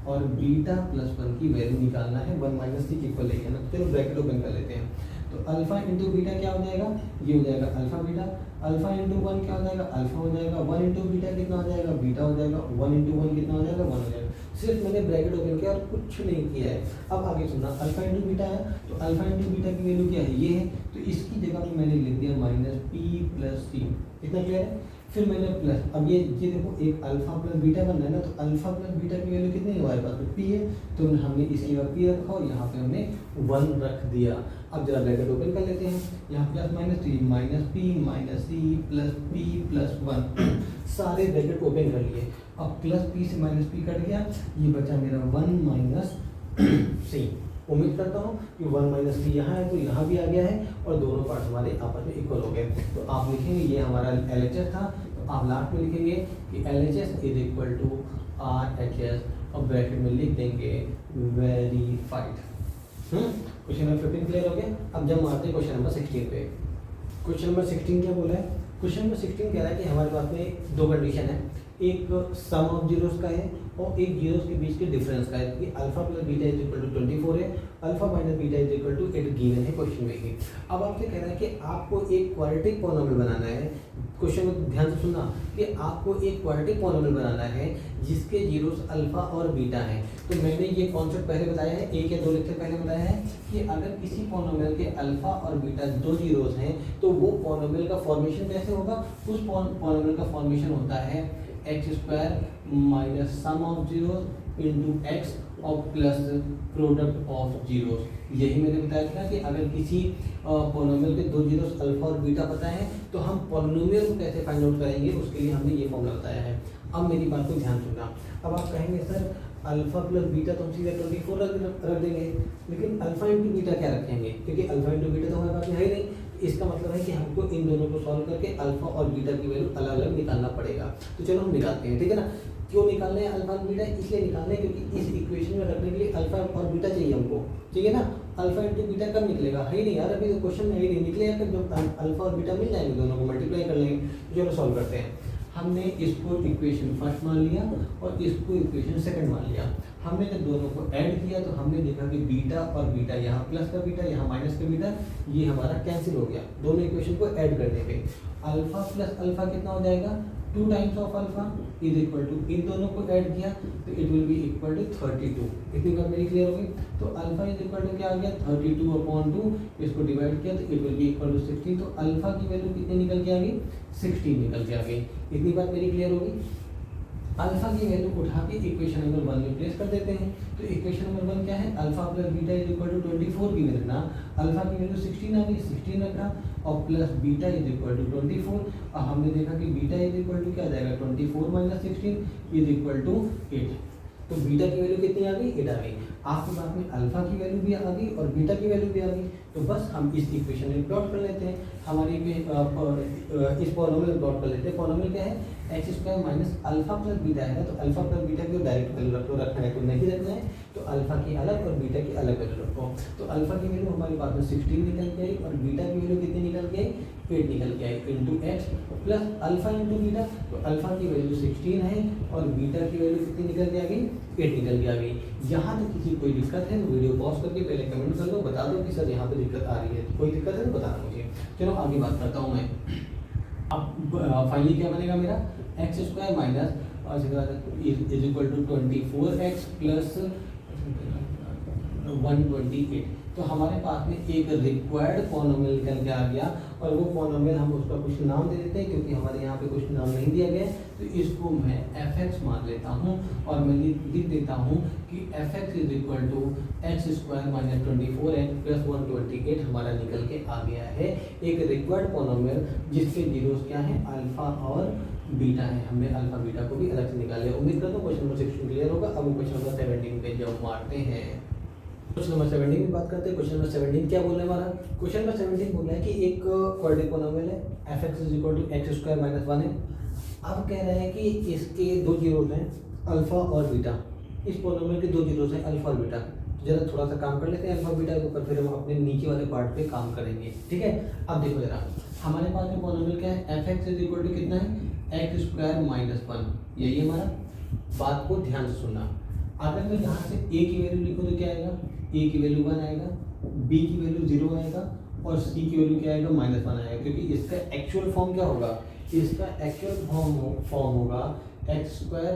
और बीटा प्लस 1 की वैल्यू निकालना है, 1 माइनस सी इक्वल लेके आना। चलो ब्रैकेट ओपन कर लेते हैं। तो अल्फा इंटू बीटा क्या हो जाएगा, ये हो जाएगा अल्फा बीटा। अल्फा इंटू 1 क्या हो जाएगा, अल्फा हो जाएगा। 1 इंटू बीटा कितना हो जाएगा, बीटा हो जाएगा। 1 इंटू 1 कितना हो जाएगा, 1 हो जाएगा। सिर्फ मैंने ब्रैकेट ओपन किया और कुछ नहीं किया है। अब आगे सुनना, अल्फा इंटू बीटा है तो अल्फा इंटू बीटा की वैल्यू क्या है, ये है, तो इसकी जगह पे मैंने लिख दिया माइनस पी प्लस सी। इतना क्लियर है। फिर मैंने प्लस, अब ये देखो एक अल्फा प्लस बीटा बनना है ना, तो अल्फा प्लस बीटा की वैल्यू कितनी है हमारे पास में, पी है, तो हमने इसकी जगह पी रखा और यहाँ पे हमने 1 रख दिया। अब जरा ब्रैकेट ओपन कर लेते हैं, यहाँ plus minus three, minus p minus c plus p plus 1 सारे ब्रैकेट ओपन कर लिए। अब प्लस पी से माइनस पी कट गया, ये बचा मेरा 1 माइनस सी। उम्मीद करता हूँ कि 1 माइनस पी यहाँ है तो यहाँ भी आ गया है और दोनों पार्ट हमारे आपस में इक्वल हो गए। तो आप लिखेंगे ये हमारा LHS था, तो आप लास्ट में लिखेंगे कि LHS is equal to RHS और ब्रैकेट में लिख देंगे वेरीफाइड। क्वेश्चन नंबर 15 क्लियर हो गया। अब जब मारते हैं क्वेश्चन नंबर 16 पे। क्वेश्चन नंबर 16 क्या बोला है, क्वेश्चन नंबर 16 कह रहा है कि हमारे पास में दो कंडीशन है, एक सम ऑफ जीरोस का है और एक जीरोस के बीच के डिफरेंस का है कि alpha plus beta is equal to 24 है, alpha minus beta is equal to 8 given है क्वेश्चन में ही। अब आपसे कह रहा है कि आपको एक क्वाड्रेटिक पॉलिनोमियल बनाना है। क्वेश्चन में ध्यान से सुनना कि आपको एक क्वाड्रेटिक पॉलिनोमियल बनाना है जिसके जीरोस अल्फा और बीटा है। तो मैंने ये कॉन्सेप्ट पहले बताया है, एक या दो लेक्चर पहले बताया है कि अगर किसी पॉलिनोमियल के अल्फा और बीटा दो जीरोस हैं तो वो पॉलिनोमियल का फॉर्मेशन कैसे होगा, उस पॉलिनोमियल का फॉर्मेशन होता है x square minus sum of zeros into X और प्लस प्रोडक्ट ऑफ जीरोस। यही मैंने बताया था कि अगर किसी पॉलिनोमियल के दो जीरोस अल्फा और बीटा पता है तो हम पॉलिनोमियल को कैसे फाइंड आउट करेंगे, उसके लिए हमने ये फॉर्मूला बताया है। अब मेरी बात को ध्यान सुनना। अब आप कहेंगे सर अल्फा प्लस बीटा तो हम सीधे 24 रख देंगे, लेकिन अल्फा इंटू बीटा क्या रखेंगे, क्योंकि अल्फा इंटू बीटा तो हमारे पास में है ही नहीं। इसका मतलब है कि हमको इन दोनों को सॉल्व करके अल्फा और बीटा की वैल्यू अलग अलग निकालना पड़ेगा। तो चलो हम निकालते हैं, ठीक है ना। क्यों निकालना है अल्फा और बीटा, इसलिए निकालना है क्योंकि इस इक्वेशन में रखने के लिए अल्फा और बीटा चाहिए हमको, ठीक है ना। अल्फा इंटू बीटा कब निकलेगा, है ही नहीं यार, अभी तो क्वेश्चन में ही नहीं निकलेगा। फिर जब अल्फा और बीटा मिल जाएंगे दोनों को मल्टीप्लाई कर लेंगे। तो चलो सॉल्व करते हैं। हमने इसको इक्वेशन फर्स्ट मान लिया और इसको इक्वेशन सेकंड मान लिया। हमने जब दोनों को ऐड किया तो हमने देखा कि बीटा और बीटा, यहाँ प्लस का बीटा यहाँ माइनस का बीटा, ये हमारा कैंसिल हो गया दोनों इक्वेशन को ऐड करने पे। अल्फा प्लस अल्फा कितना हो जाएगा, 2 times of alpha is equal to, इन दोनों को ऐड किया तो it will be equal to 32। इतनी बात मेरी क्लियर होगी। तो अल्फा इज इक्वल टू क्या आ गया 32/2, इसको डिवाइड किया तो it will be equal to 16। तो अल्फा की वैल्यू कितनी निकल के आ गई, 16 निकल के आ गई। इतनी बात मेरी क्लियर होगी। अल्फा की वैल्यू उठा के इक्वेशन नंबर 1 में प्लेस कर देते हैं। तो इक्वेशन नंबर 1 क्या है, alpha plus beta is equal to 24 की रखना, अल्फा की वैल्यू 16 आ गई, 16 रखा और plus beta is equal to 24। और हमने देखा कि बीटा इज इक्वल टू क्या आ जाएगा 24 माइनस 16 इज इक्वल टू 8। तो बीटा की वैल्यू कितनी आ गई, 8 आ गई। आपके पास में अल्फा की वैल्यू भी आ गई और बीटा की वैल्यू भी आ गई। तो बस हम इस इक्वेशन में प्लॉट कर लेते हैं। हमारी इस पॉलिनोमियल प्लॉट कर लेते हैं। पॉलिनोमियल क्या है, x square minus alpha plus beta है ना, तो अल्फा प्लस बीटा की डायरेक्ट वैल्यू रखो, रखना है तो नहीं रखना है, तो अल्फा की अलग और बीटा की अलग वैल्यू रखो। तो अल्फा की वैल्यू हमारे पास में 16 निकल के आई और बीटा की वैल्यू कितनी निकल निकल के आई, 8 निकल के आई into x plus alpha into beta, तो अल्फा की वैल्यू 16 है और बीटा की वैल्यू कितनी निकल के आ गई, 8 निकल के आ गई। यहाँ तक किसी कोई दिक्कत है तो वीडियो पॉज करके पहले कमेंट कर दो, बता दो कि सर यहाँ पे दिक्कत आ रही है, कोई दिक्कत है तो बताना मुझे। चलो आगे बात करता हूँ मैं। अब फाइनली क्या बनेगा मेरा, x square minus is equal to 24x plus 128। तो हमारे पास में एक रिक्वायर्ड पॉलिनोमियल निकल के आ गया, और वो पॉलिनोमियल हम उसका कुछ नाम दे देते हैं, क्योंकि हमारे यहाँ पे कुछ नाम नहीं दिया गया है, तो इसको मैं fx मान लेता हूँ और मैं लिख देता हूँ कि fx is equal to x square minus 24x plus 128 हमारा निकल के आ गया है एक रिक्वायर्ड पॉलिनोमियल जिसके जीरोस क्या है, अल्फा और बीटा है। हमने अल्फा बीटा को भी अलग से निकाल लिया। उम्मीद करता हूँ क्वेश्चन नंबर 16 क्लियर होगा। अब क्वेश्चन नंबर 17 पे जब मारते हैं, क्वेश्चन नंबर 17 की बात करते हैं। क्वेश्चन नंबर 17 क्या बोल रहा है हमारा, क्वेश्चन नंबर 17 बोल रहा है कि एक क्वाड्रेटिक पॉलिनोमियल है fx is equal to x square minus 1 है। अब कह रहे हैं कि इसके दो जीरोस हैं अल्फा और बीटा, इस पॉलिनोमियल के दो जीरोस हैं अल्फा और बीटा। जरा थोड़ा सा काम कर लेते हैं अल्फा बीटा के ऊपर, फिर हम अपने नीचे वाले पार्ट पे काम करेंगे, ठीक है। अब देखो जरा, हमारे पास में पॉलिनोमियल क्या है, fx इज इक्वल टू कितना है, एक्स स्क्वायर माइनस 1, यही हमारा। बात को ध्यान से सुनना, अगर मैं यहाँ से a की वैल्यू लिखूँ तो क्या आएगा, a की वैल्यू 1 आएगा, b की वैल्यू 0 आएगा और c की वैल्यू क्या आएगा, -1 आएगा। क्योंकि इसका एक्चुअल फॉर्म क्या होगा, इसका एक्चुअल फॉर्म होगा x square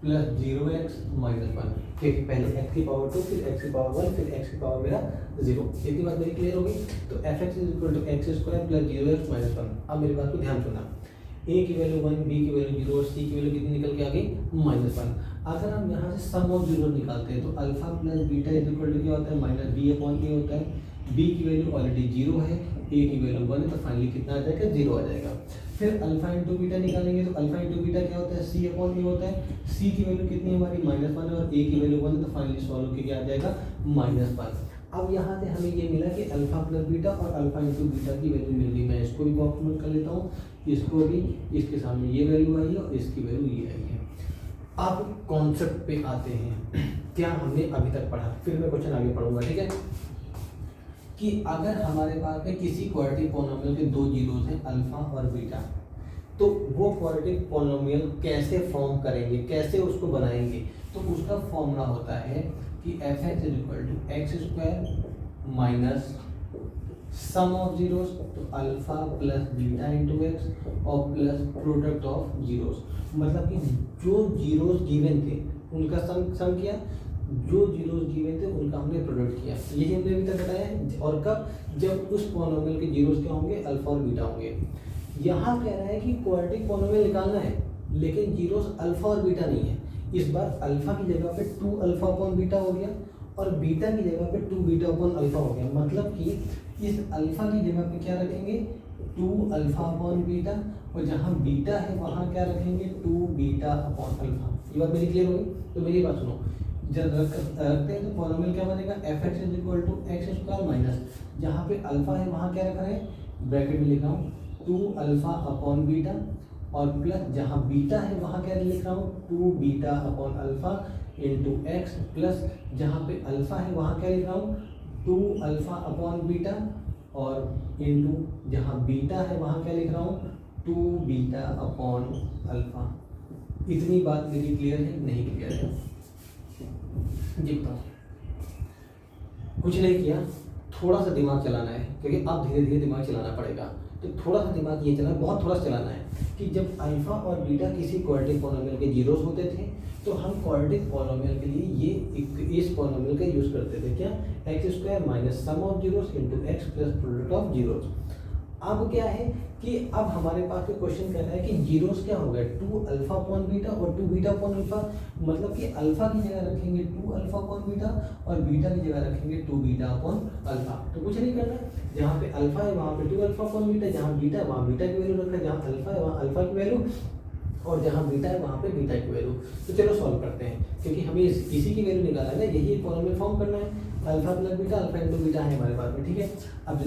plus 0x minus 1। ठीक है, पहले x की पावर 2, फिर x की पावर 1, फिर x की पावर मेरा 0। इतनी बात मेरी क्लियर होगी। तो fx is equal to x square plus 0x minus 1। अब मेरी बात को ध्यान सुनना, a की वैल्यू 1, b की वैल्यू 0 और c की वैल्यू कितनी निकल के आ गई, -1। अगर हम यहाँ से सम ऑफ जीरो निकालते हैं तो alpha plus beta is equal to क्या होता है, माइनस b अपॉन a होता है। b की वैल्यू ऑलरेडी 0 है, a की वैल्यू 1 है, तो फाइनली कितना आ जाएगा, 0 आ जाएगा। फिर अल्फा इंटू बीटा निकालेंगे तो अल्फा इंटू बीटा क्या होता है, c अपॉन a होता है। c की वैल्यू कितनी है हमारी, -1 है, और a की वैल्यू 1 है, तो फाइनली सॉल्व करके क्या आ जाएगा, -1। अब यहाँ से हमें ये मिला कि अल्फा प्लस बीटा और अल्फा इंटू बीटा की वैल्यू मिल गई। मैं इसको भी बॉक्स में कर लेता हूँ, इसको भी, इसके सामने ये वैल्यू आई है और इसकी वैल्यू ये आई है। अब कॉन्सेप्ट पे आते हैं, क्या हमने अभी तक पढ़ा, फिर मैं क्वेश्चन आगे पढ़ूंगा, ठीक है। कि अगर हमारे पास में किसी क्वाड्रेटिक पॉलिनोमियल के दो जीरोस हैं अल्फा और बीटा, तो वो क्वाड्रेटिक पॉलिनोमियल कैसे फॉर्म करेंगे, कैसे उसको बनाएंगे, तो उसका फॉर्मूला होता है कि fx is equal to x square minus sum of zeros, तो alpha plus beta into X और प्लस प्रोडक्ट ऑफ जीरोस। मतलब कि जो जीरोस गिवन थे उनका सम किया, जो जीरोस गिवन थे उनका हमने प्रोडक्ट किया। यही हमने अभी तक बताया है। और कब, जब उस पॉलिनोमियल के जीरोस क्या होंगे, अल्फा और बीटा होंगे। यहाँ कह रहा है कि क्वाड्रेटिक पॉलिनोमियल निकालना है, लेकिन जीरोस अल्फा और बीटा नहीं है। इस बार अल्फा की जगह पे 2 अल्फा अपॉन बीटा हो गया और बीटा की जगह पे 2 बीटा अपॉन अल्फा हो गया। मतलब कि इस अल्फा की जगह पे क्या रखेंगे, 2 अल्फा अपॉन बीटा, और जहाँ बीटा है वहाँ क्या रखेंगे, 2 बीटा अपॉन अल्फा। ये बात मेरी क्लियर होगी। तो मेरी बात सुनो, जब रखते हैं तो पॉलिनोमियल क्या बनेगा, fx is equal to x square minus, जहाँ पे अल्फा है वहाँ क्या रख रहे हैं, ब्रैकेट में लिख रहा हूँ 2 अल्फा अपॉन बीटा, और प्लस जहाँ बीटा है वहाँ क्या लिख रहा हूँ, 2 beta upon alpha into x, plus जहाँ पे अल्फा है वहाँ क्या लिख रहा हूँ, 2 अल्फा अपॉन बीटा, और इंटू जहाँ बीटा है वहाँ क्या लिख रहा हूँ, 2 बीटा अपॉन अल्फा। इतनी बात मेरी क्लियर है, नहीं क्लियर है, जी बताओ। कुछ नहीं किया, थोड़ा सा दिमाग चलाना है, क्योंकि अब धीरे धीरे दिमाग चलाना पड़ेगा। तो थोड़ा सा दिमाग ये चलाना, बहुत थोड़ा सा चलाना है कि जब अल्फा और बीटा किसी क्वाड्रेटिक पॉलिनोमियल के जीरोस होते थे, तो हम क्वाड्रेटिक पॉलिनोमियल के लिए ये इस पॉलिनोमियल का यूज़ करते थे, क्या, x square minus sum of zeros into x plus product of zeros. अब क्या है कि अब हमारे पास में क्वेश्चन कहता है कि जीरोस क्या हो गए, 2 अल्फा अपॉन बीटा और 2 बीटा अपॉन अल्फा। मतलब कि अल्फा की जगह रखेंगे 2 अल्फा अपॉन बीटा और बीटा की जगह रखेंगे 2 बीटा अपॉन अल्फा। तो कुछ नहीं करना, जहाँ पे अल्फा है वहाँ पे 2 अल्फा अपॉन बीटा, जहाँ बीटा है वहाँ बीटा की वैल्यू रखना, जहाँ अल्फा है वहाँ अल्फा की वैल्यू, और जहाँ बीटा है वहाँ पे बीटा की वैल्यू। तो चलो सॉल्व करते हैं, क्योंकि हमें इसी की वैल्यू निकालना है, यही पॉलिनोमियल फॉर्म करना है। Alpha plus beta, alpha into beta है हमारे पास में, ठीक है। अब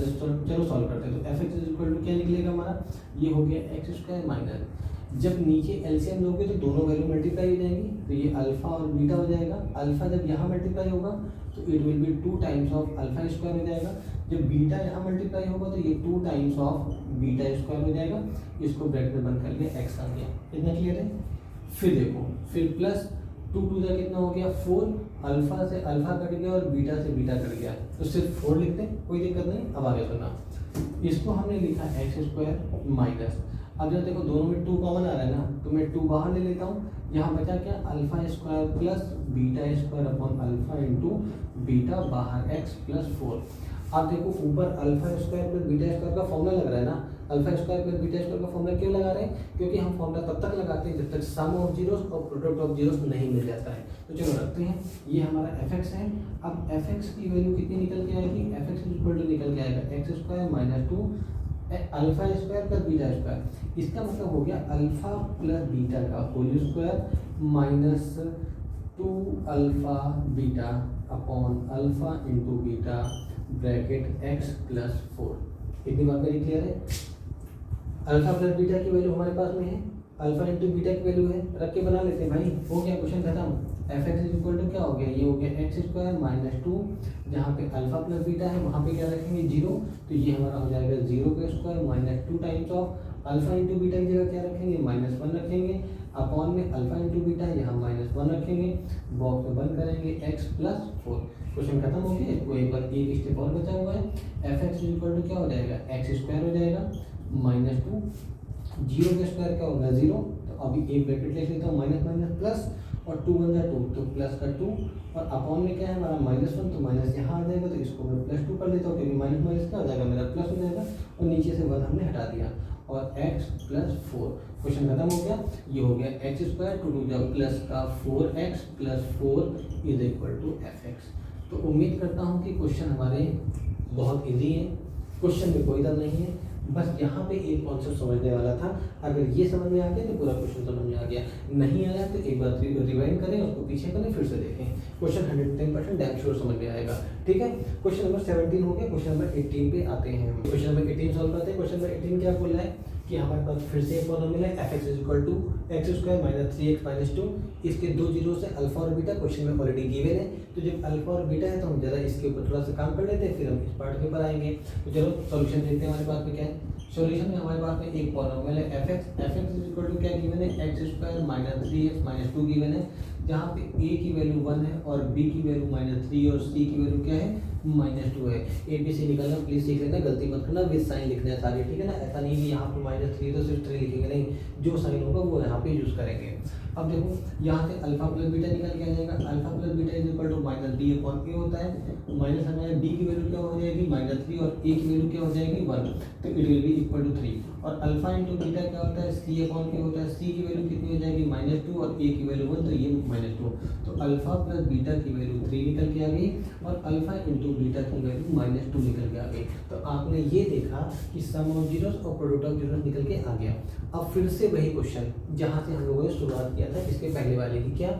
चलो सॉल्व करते हैं। तो f x is equal to क्या निकलेगा हमारा, ये हो गया एक्स स्क्वायर माइनस, जब नीचे एलसीएम लोगे तो दोनों वैल्यू मल्टीप्लाई हो जाएंगी, तो ये अल्फा और बीटा हो जाएगा। अल्फा जब यहाँ मल्टीप्लाई होगा तो it will B 2 times of alpha square हो जाएगा, जब बीटा यहाँ मल्टीप्लाई होगा तो ये 2 टाइम्स ऑफ बीटा स्क्वायर हो जाएगा, इसको ब्रैकेट में बंद कर लिया, एक्स आ गया। इतना क्लियर है। फिर देखो, फिर प्लस 2 टू का कितना हो गया 4, अल्फा से अल्फा कट गया और बीटा से बीटा कट गया, तो सिर्फ 4 लिखते हैं, कोई दिक्कत नहीं। अब आगे सुना, इसको हमने लिखा एक्स स्क्वायर माइनस, अब जब देखो दोनों में 2 कॉमन आ रहा है ना, तो मैं 2 बाहर ले लेता हूँ, यहाँ बचा क्या alpha square plus beta square upon alpha into beta, बाहर एक्स प्लस 4। अब देखो ऊपर alpha square plus beta square का फॉर्मूला लग रहा है ना, alpha square plus beta square का फॉर्मूला क्यों लगा रहे हैं, क्योंकि हम फॉर्मूला तब तक लगाते हैं जब तक सम ऑफ जीरोस और प्रोडक्ट ऑफ जीरोस नहीं मिल जाता है। तो चलो रखते हैं, ये हमारा एफ एक्स है। अब एफ एक्स की वैल्यू कितनी निकल के आएगी, एफ एक्स इक्वल टू निकल के आएगा x square minus 2 alpha square plus beta square. इसका मतलब हो गया अल्फा प्लस बीटा का whole square minus 2 alpha beta upon alpha into beta bracket x plus 4। इतनी बात मेरी क्लियर है। अल्फा प्लस बीटा की वैल्यू हमारे पास में है, अल्फा इंटू बीटा की वैल्यू है, रख के बना लेते हैं भाई, हो गया क्वेश्चन खत्म। एफ एक्स इक्वल टू क्या हो गया, ये हो गया एक्स स्क्वायर माइनस 2, जहाँ पे अल्फा प्लस बीटा है वहाँ पे क्या रखेंगे 0, तो ये हमारा हो जाएगा 0 का square minus 2 times of alpha into beta की जगह क्या रखेंगे -1 रखेंगे, अपॉन में अल्फा इंटू बीटा है यहाँ -1 रखेंगे, बॉक्स में बंद करेंगे एक्स प्लस 4। क्वेश्चन खत्म हो गया। वो एक बार एक स्टेप और बचा हुआ है, एफ एक्स इक्वल टू क्या हो जाएगा एक्स स्क्वायर हो जाएगा माइनस 2, 0 का स्क्वायर क्या होगा 0, तो अभी एक ब्रैकेट ले लेता हूँ माइनस माइनस प्लस, और 2 1 2 तो प्लस का 2, और अपॉन में क्या है हमारा -1, तो माइनस यहाँ आ जाएगा, तो इसको मैं +2 कर लेता हूँ, क्योंकि माइनस माइनस क्या हो जाएगा मेरा प्लस हो जाएगा, और नीचे से 1 हमने हटा दिया, और x प्लस 4। क्वेश्चन खत्म हो गया। ये हो गया एक्स स्क्वायर टू जब प्लस का 4x plus 4 is equal to f x. तो उम्मीद करता हूँ कि क्वेश्चन हमारे बहुत इजी है, क्वेश्चन में कोई दम नहीं है, बस यहाँ पे एक कॉन्सेप्ट समझने वाला था। अगर ये समझ में आ गया तो पूरा क्वेश्चन समझ में आ गया, नहीं आया तो एक बार रिवाइंड करें, उसको पीछे करें, फिर से देखें, क्वेश्चन 110% डैम श्योर समझ में आएगा। ठीक है, क्वेश्चन नंबर 17 हो गया, क्वेश्चन नंबर 18 पे आते हैं। क्वेश्चन नंबर 18 सॉल्व करते हैं। क्वेश्चन नंबर 18 क्या बोल रहा है कि हमारे पास फिर से एक पॉलिनोमियल है f x equal to x square minus 3x minus 2, इसके 2 जीरो से अल्फा और बीटा क्वेश्चन में ऑलरेडी गिवन है। तो जब अल्फा और बीटा है तो हम जरा इसके ऊपर थोड़ा सा काम कर लेते हैं, फिर हम इस पार्ट के ऊपर आएंगे। तो चलो सॉल्यूशन देखते हैं हमारे पास में क्या है। सॉल्यूशन में हमारे पास में एक पॉलिनोमियल है एफ एक्स इक्वल टू क्या गिवन है x square minus 3x minus 2 given है, जहाँ पे a की वैल्यू 1 है और b की वैल्यू -3 और c की वैल्यू क्या है -2 है। ए बी सी निकालना प्लीज सीख लेना, गलती मत करना, विद साइन लिखना है सारे, ठीक है ना। ऐसा नहीं कि यहाँ पे -3 तो सिर्फ 3 लिखेंगे, नहीं, जो साइन होगा वो यहाँ पे यूज करेंगे। अब देखो यहाँ से अल्फा प्लस बीटा निकल के आ जाएगा, alpha plus beta is equal to -b upon a होता है, माइनस हमारे b की वैल्यू क्या हो जाएगी -3 और a की वैल्यू क्या हो जाएगी 1, तो it will be equal to 3। और अल्फा इंटू बीटा क्या होता है c अपॉन a होता है, c की वैल्यू कितनी हो जाएगी -2 और a की वैल्यू 1, तो ये -2, तो अल्फा प्लस बीटा की वैल्यू 3 निकल के आ गई और अल्फा इंटू बीटा की वैल्यू -2 निकल के आ गई। तो आपने ये देखा कि सम ऑफ जीरोस और प्रोडक्ट ऑफ जीरोस निकल के आ गया। अब फिर से वही क्वेश्चन जहाँ से हम लोगों ने शुरुआत किया था इसके पहले वाले की, क्या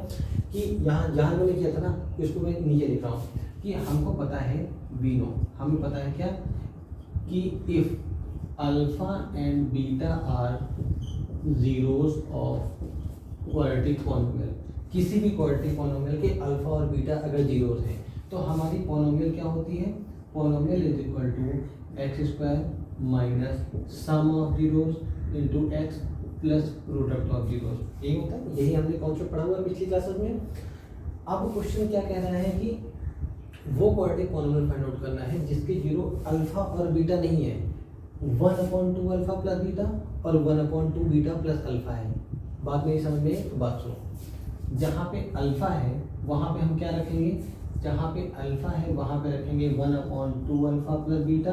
कि यहाँ जहाँ मैंने किया था ना, इसको मैं नीचे लिख रहा हूँ कि हमको पता है वी नो, हमें पता है क्या कि if alpha and beta are zeros of quadratic polynomial, किसी भी क्वाड्रेटिक पॉलिनोमियल के अल्फा और बीटा अगर जीरोस हैं तो हमारी पॉलिनोमियल क्या होती है, polynomial is equal to x square minus sum of zeros into x plus product of zeros. यही होता है, यही हमने कॉन्सेप्ट पढ़ा हुआ पिछली क्लासेस में। अब क्वेश्चन क्या कह रहा है कि वो क्वाड्रेटिक पॉलिनोमियल फाइंड आउट करना है जिसके जीरो अल्फा और बीटा नहीं है, 1/2 अल्फा प्लस बीटा और 1/2 बीटा प्लस अल्फा है। बात मेरी समझ में, तो बात सुनो, जहाँ पे अल्फा है वहाँ पे हम क्या रखेंगे, जहाँ पे अल्फा है वहाँ पे रखेंगे 1/2 अल्फा प्लस बीटा,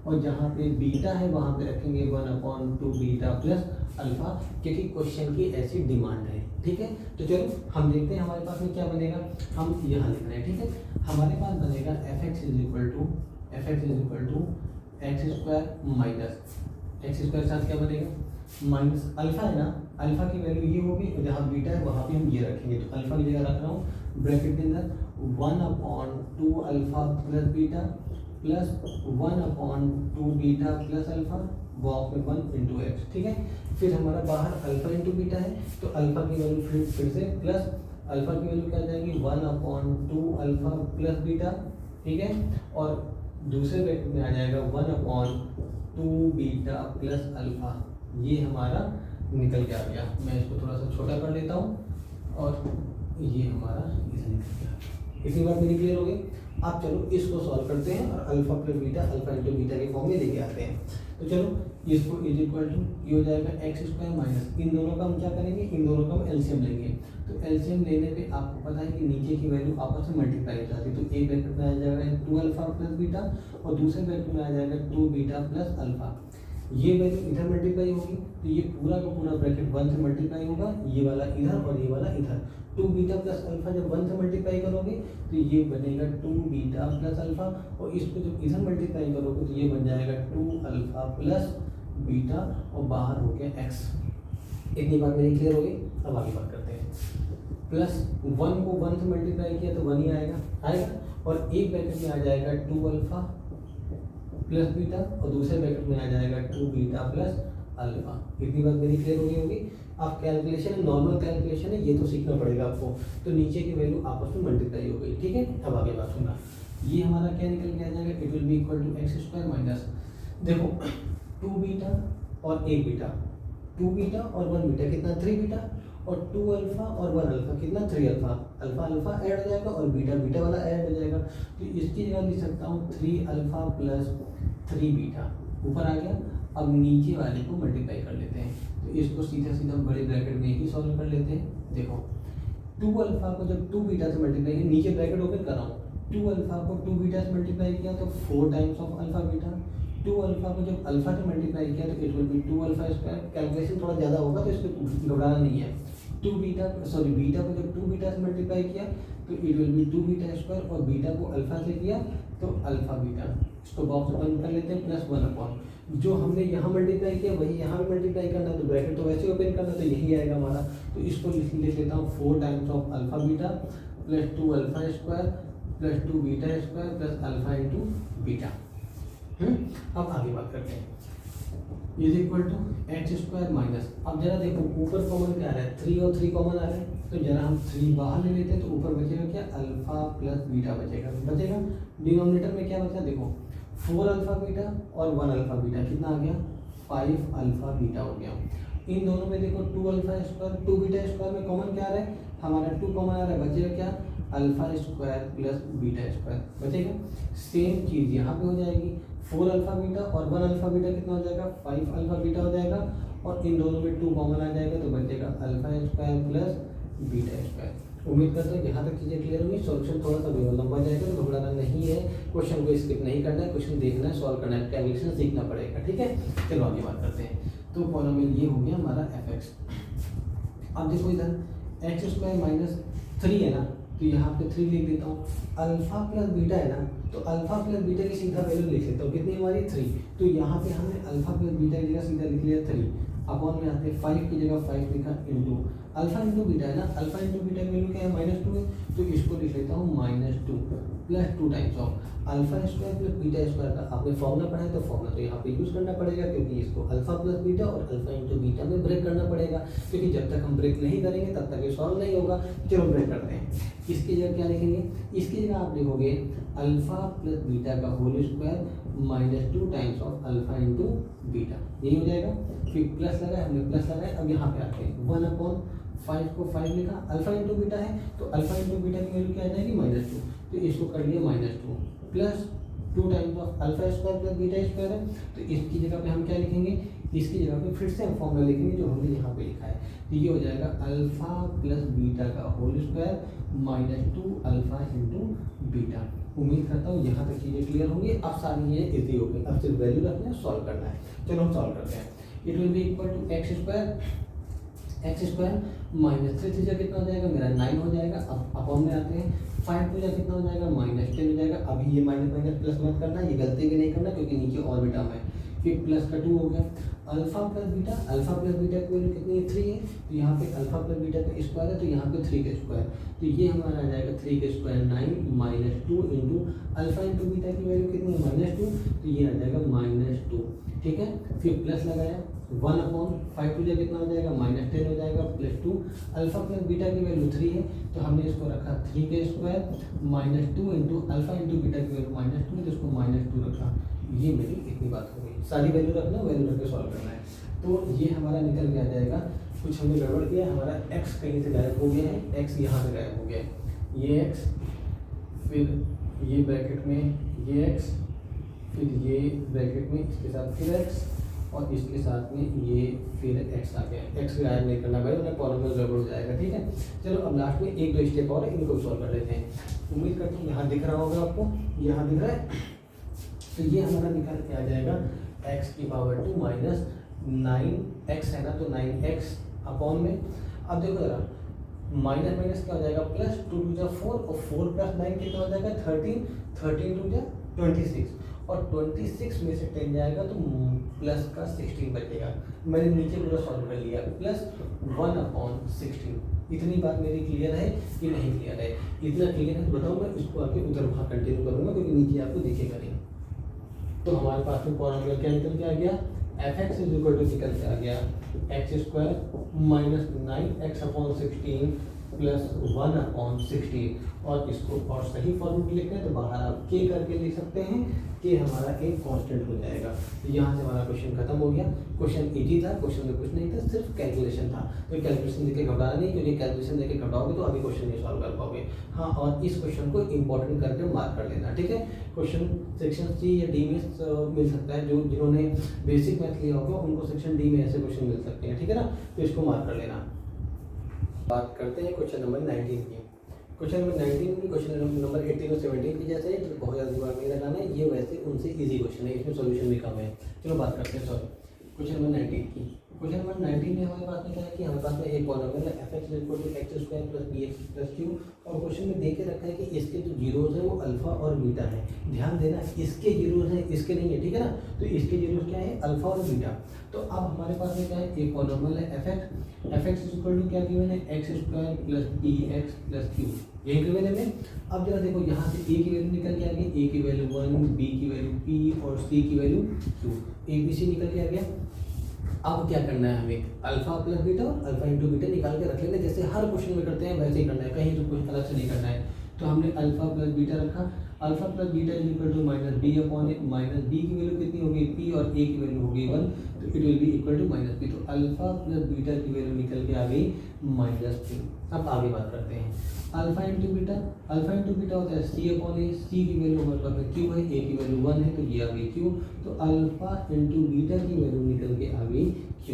और जहाँ पे बीटा है वहाँ पे रखेंगे 1/2 बीटा प्लस अल्फा, क्योंकि क्वेश्चन की ऐसी डिमांड है। ठीक है, तो चलो हम देखते हैं हमारे पास में क्या बनेगा। हम यहाँ लिख रहे हैं, ठीक है, हमारे पास बनेगा f x is equal to x square minus x square साथ क्या बनेगा माइनस अल्फा है ना, अल्फा की वैल्यू ये होगी, जहाँ बीटा है वहाँ पे हम ये रखेंगे, तो अल्फा की जगह रख रहा हूँ ब्रैकेट के अंदर 1/2 alpha plus beta plus 1/2 beta plus alpha, box में 1 इंटू एक्स। ठीक है, फिर हमारा बाहर अल्फा इंटू बीटा है, तो अल्फा की वैल्यू फिर से प्लस अल्फा की वैल्यू क्या आ जाएगी 1/2 अल्फा प्लस बीटा, ठीक है, और दूसरे ब्रैकेट में आ जाएगा 1/2 बीटा प्लस अल्फा। ये हमारा निकल के आ गया। मैं इसको थोड़ा सा छोटा कर लेता हूँ और ये हमारा इधर निकल गया। इतनी बात मेरी क्लियर हो गई। आप चलो इसको सॉल्व करते हैं और alpha plus beta alpha into beta के फॉर्म में लेके आते हैं। तो चलो इसको इज इक्वल टू ये हो जाएगा एक्स स्क्वायर माइनस, इन दोनों का हम क्या करेंगे, इन दोनों का हम एलसीएम लेंगे। तो एलसीएम लेने पे आपको पता है कि नीचे की वैल्यू आपस में मल्टीप्लाई हो जाती है। तो एक ब्रैकेट में आ जाएगा 2 अल्फा प्लस बीटा और दूसरे ब्रैकेट में आ जाएगा 2 बीटा प्लस अल्फा। ये वैल्यू इधर मल्टीप्लाई होगी तो ये पूरा का पूरा ब्रैकेट 1 से मल्टीप्लाई होगा, ये वाला इधर और ये वाला इधर। 2 बीटा प्लस अल्फा जब 1 से मल्टीप्लाई करोगे तो ये बनेगा 2 बीटा प्लस अल्फा, और इसको जब इधर मल्टीप्लाई करोगे तो ये बन जाएगा 2 अल्फा प्लस बीटा और बाहर हो गया x। इतनी बात मेरी क्लियर हो गई। अब आगे बात करते हैं। प्लस 1 को 1 से मल्टीप्लाई किया तो 1 ही आएगा और एक ब्रैकेट में आ जाएगा 2 अल्फा प्लस बीटा और दूसरे ब्रैकेट में आ जाएगा 2 बीटा प्लस अल्फा। इतनी बात मेरी क्लियर हो गई होगी। आप कैलकुलेशन नॉर्मल कैलकुलेशन है, ये तो सीखना पड़ेगा आपको। तो नीचे की वैल्यू आपस में मल्टीप्लाई हो गई, ठीक है। अब आगे बात सुनना, ये हमारा क्या निकल के आ जाएगा, it will be equal to x square minus, देखो 2 बीटा और 1 बीटा, 2 बीटा और 1 बीटा कितना 3 बीटा, और 2 अल्फा और 1 अल्फा कितना 3 अल्फा। अल्फा अल्फा ऐड हो जाएगा और बीटा बीटा वाला ऐड हो जाएगा। तो इसकी जगह लिख सकता हूँ 3 अल्फा प्लस 3 बीटा, ऊपर आ गया। अब नीचे वाले को मल्टीप्लाई कर लेते हैं, तो इसको सीधा सीधा बड़े ब्रैकेट में ही सॉल्व कर लेते हैं। देखो 2 अल्फा को जब 2 बीटा से मल्टीप्लाई किया, नीचे ब्रैकेट ओपन कर रहा हूँ, 2 अल्फा को 2 बीटा से मल्टीप्लाई किया तो 4 times of alpha beta. 2 alpha को जब अल्फा से मल्टीप्लाई किया तो it will B 2 alpha square. Calculation थोड़ा ज़्यादा होगा तो इसको घबराना नहीं है। बीटा को जब 2 बीटा से मल्टीप्लाई किया तो it will B 2 beta square, और बीटा को अल्फा से किया तो अल्फा बीटा। इसको बॉक्स बंद कर लेते हैं, प्लस 1/, जो हमने यहाँ मल्टीप्लाई किया वही यहाँ पे मल्टीप्लाई करना है, तो ब्रैकेट तो वैसे ओपन करना, तो यही आएगा हमारा। तो इसको लिख लेता हूँ 4 times of alpha beta plus 2 alpha square plus 2 beta square plus alpha into beta. अब आगे बात करते हैं, is equal to x square minus, अब जरा देखो ऊपर कॉमन क्या आ रहा है, 3 और 3 कॉमन आ रहा है, तो जरा हम 3 बाहर ले लेते हैं, तो ऊपर बचेगा क्या, अल्फा प्लस बीटा बचेगा। डिनोमिनेटर में क्या बचा, देखो 4 अल्फा बीटा और 1 अल्फा बीटा कितना आ गया, 5 अल्फा बीटा हो गया। इन दोनों में देखो 2 अल्फा स्क्वायर 2 बीटा स्क्वायर में कॉमन क्या आ रहा है, हमारा 2 कॉमन आ रहा है, बचेगा क्या, alpha square plus beta square बचेगा। सेम चीज़ यहाँ पे हो जाएगी, 4 अल्फा बीटा और 1 अल्फा बीटा कितना हो जाएगा, 5 अल्फा बीटा हो जाएगा, और इन दोनों में 2 कॉमन आ जाएगा तो बचेगा alpha square plus beta square. उम्मीद करते हैं यहाँ तक चीज़ें क्लियर होंगी। सॉल्यूशन थोड़ा सा भी लंबा जाएगा तो घबराना नहीं है, क्वेश्चन को स्किप नहीं करना है, क्वेश्चन देखना है, सॉल्व करना है, कैलकुलेशन सीखना पड़ेगा, ठीक है। चलो आगे बात करते हैं। तो पॉलिनोमियल ये हो गया हमारा fx। अब देखो इधर एक्स स्क्वायर माइनस 3 है ना, तो यहाँ पे 3 लिख देता हूँ। अल्फा प्लस बीटा है ना, तो अल्फा प्लस बीटा की सीधा वैल्यू लिख लेता हूँ, कितनी हमारी 3। तो यहाँ पे हमने अल्फा प्लस बीटा की जगह सीधा लिख लिया 3, अपॉन में आते 5 की जगह 5 लिखा इंटू अल्फा इंटू बीटा है ना, अल्फा इंटू बीटा की वैल्यू क्या है, -2 है, तो इसको लिख लेता हूँ -2 plus 2 times of alpha square plus beta square का आपने फॉर्मूला पढ़ा है, तो फॉर्मूला तो यहाँ पे यूज़ करना पड़ेगा, क्योंकि इसको अल्फा प्लस बीटा और अल्फा इंटू बीटा में ब्रेक करना पड़ेगा, क्योंकि जब तक हम ब्रेक नहीं करेंगे तब तक ये सॉल्व नहीं होगा। चलो ब्रेक करते हैं। इसकी जगह क्या लिखेंगे, इसकी जगह आप लिखोगे अल्फा प्लस बीटा का whole square -2 times of alpha into beta, यही हो जाएगा। फिर प्लस लगाए, हमने प्लस लगाया, अब यहाँ पे आते हैं 1/5 को 5 लिखा, अल्फा इंटू बीटा है तो अल्फा इंटू बीटा की वैल्यू क्या आ जाएगी, -2, तो इसको कर लिया -2 plus 2 times of alpha square plus beta square है, तो इसकी जगह पे हम क्या लिखेंगे, इसकी जगह पे फिर से हम फॉर्मूला लिखेंगे जो हमने यहाँ पे लिखा है, तो ये हो जाएगा अल्फा प्लस बीटा का whole square -2 alpha into beta. उम्मीद करता हूँ यहाँ तक चीज़ें क्लियर होंगी। अब सारी चीज़ें इजी हो गई, अब सिर्फ वैल्यू रखना है, सॉल्व करना है। चलो हम सॉल्व करते हैं। It will be equal to x square minus 3 से कितना हो जाएगा, मेरा 9 हो जाएगा। अब अपॉन में आते हैं, 5 को कितना हो जाएगा, -10 हो जाएगा। अभी ये माइनस प्लस मत करना, ये गलती भी नहीं करना, क्योंकि नीचे और भी टर्म है। फिर प्लस का 2 हो गया, अल्फा प्लस बीटा की वैल्यू कितनी है, 3 है, तो यहाँ पे अल्फा प्लस बीटा का स्क्वायर है, तो यहाँ पे 3 का स्क्वायर, तो ये हमारा आ जाएगा 3 का square 9 -2 into alpha into beta की वैल्यू कितनी है, -2, तो ये आ जाएगा -2, ठीक है। फिर प्लस लगाया, 1/5 टू जा कितना हो जाएगा -10 हो जाएगा +2। अल्फा प्लस बीटा की वैल्यू 3 है तो हमने इसको रखा 3 का square -2 into alpha into beta की वैल्यू -2 तो इसको -2 रखा। ये मेरी इतनी बात हो गई। सारी वैल्यू रखना, वैल्यू रख के सॉल्व करना है। तो ये हमारा निकल के आ जाएगा। कुछ हमने गड़बड़ किया, हमारा x कहीं से गायब हो गया है, x यहाँ से गायब हो गया है। ये x, फिर ये ब्रैकेट में ये x, फिर ये ब्रैकेट में इसके साथ फिर x और इसके साथ में ये फिर x आ गया। x गायब नहीं करना भाई, वरना पॉलिनोमियल गड़बड़ हो जाएगा। ठीक है, चलो अब लास्ट में एक दो स्टेप और है, इनको सॉल्व कर लेते हैं। उम्मीद करता हूँ यहाँ दिख रहा होगा आपको, यहाँ दिख रहा है। तो ये हमारा निकल के आ जाएगा x की पावर 2 माइनस 9x है ना, तो 9x अपॉन में। अब देखो जरा, माइनस माइनस क्या हो जाएगा प्लस, 2 टू जा 4 और 4 प्लस 9 कितना हो जाएगा 13, 13 टू जा 26 और 26 में से 10 जाएगा तो प्लस का 16 बचेगा। मैंने नीचे पूरा सॉल्व कर लिया, प्लस 1/16। इतनी बात मेरी क्लियर है कि नहीं क्लियर है? इतना क्लियर है तो बताओ, मैं इसको आगे उधर वहाँ कंटिन्यू करूँगा क्योंकि नीचे आपको दिखेगा नहीं। तो हमारे पास में पॉलिनोमियल क्या निकल के आ गया, f(x) निकल के आ गया x² माइनस 9x/16 प्लस 1/16। और इसको और सही फॉर्मूला लिखते हैं तो बाहर आप k करके लिख सकते हैं, कि हमारा एक कांस्टेंट हो जाएगा। तो यहाँ से हमारा क्वेश्चन खत्म हो गया। क्वेश्चन इजी था, क्वेश्चन में कुछ नहीं था, सिर्फ कैलकुलेशन था। तो कैलकुलेशन देके घबराना नहीं, क्योंकि कैलकुलेशन देके घबराओगे तो अभी क्वेश्चन नहीं सॉल्व कर पाओगे। हाँ, और इस क्वेश्चन को इंपॉर्टेंट करके मार्क कर लेना, ठीक है। क्वेश्चन सेक्शन सी या डी में मिल सकता है, जो जिन्होंने बेसिक मैथ लिया होगा उनको सेक्शन डी में ऐसे क्वेश्चन मिल सकते हैं, ठीक है ना। तो इसको मार्क कर लेना। बात करते हैं क्वेश्चन नंबर 19 की। क्वेश्चन नंबर 19 की क्वेश्चन नंबर 18 और 17 की जैसे है, तो बहुत ज़्यादा दिमाग नहीं लगाना है, ये वैसे उनसे इजी क्वेश्चन है, इसमें सॉल्यूशन भी कम है। चलो बात करते हैं सॉरी क्वेश्चन नंबर 19 की। क्वेश्चन नंबर 19 में हमारे पास में क्या है कि हमारे पास में एक पॉलिनोमियल है f(x) = x² + bx + q। और क्वेश्चन में दे के रखा है कि इसके जो जीरोज है वो अल्फा और बीटा है। ध्यान देना, इसके जीरोज हैं, इसके नहीं है, ठीक है ना। तो इसके जीरोज क्या है, अल्फा और बीटा। तो अब हमारे पास में क्या है, एक पॉलिनोमियल है f(x) = क्या गिवन है, x² + bx + q। यही गिवन है में। अब जरा देखो, यहाँ से a की वैल्यू निकल के आ गई, a की वैल्यू 1, b की वैल्यू p और c की वैल्यू q। abc निकल के आ गया। अब क्या करना है हमें, अल्फा प्लस बीटा और अल्फा इंटू बीटा निकाल के रख लेना, जैसे हर क्वेश्चन में करते हैं वैसे ही करना है, कहीं तो कुछ अलग से नहीं करना है। तो हमने अल्फा प्लस बीटा रखा, alpha plus beta = -b/a। Minus b की वैल्यू कितनी होगी p और a की वैल्यू होगी 1, तो it will be equal to -b। तो अल्फा प्लस बीटा की वैल्यू निकल के आ गई -p। अब आगे बात करते हैं, अल्फा इंटू बीटा होता है c/a। c की वैल्यू हमारे पास में q है, a की वैल्यू 1 है, तो ये आ गई q। तो अल्फा इंटू बीटा की वैल्यू निकल के आ गई q।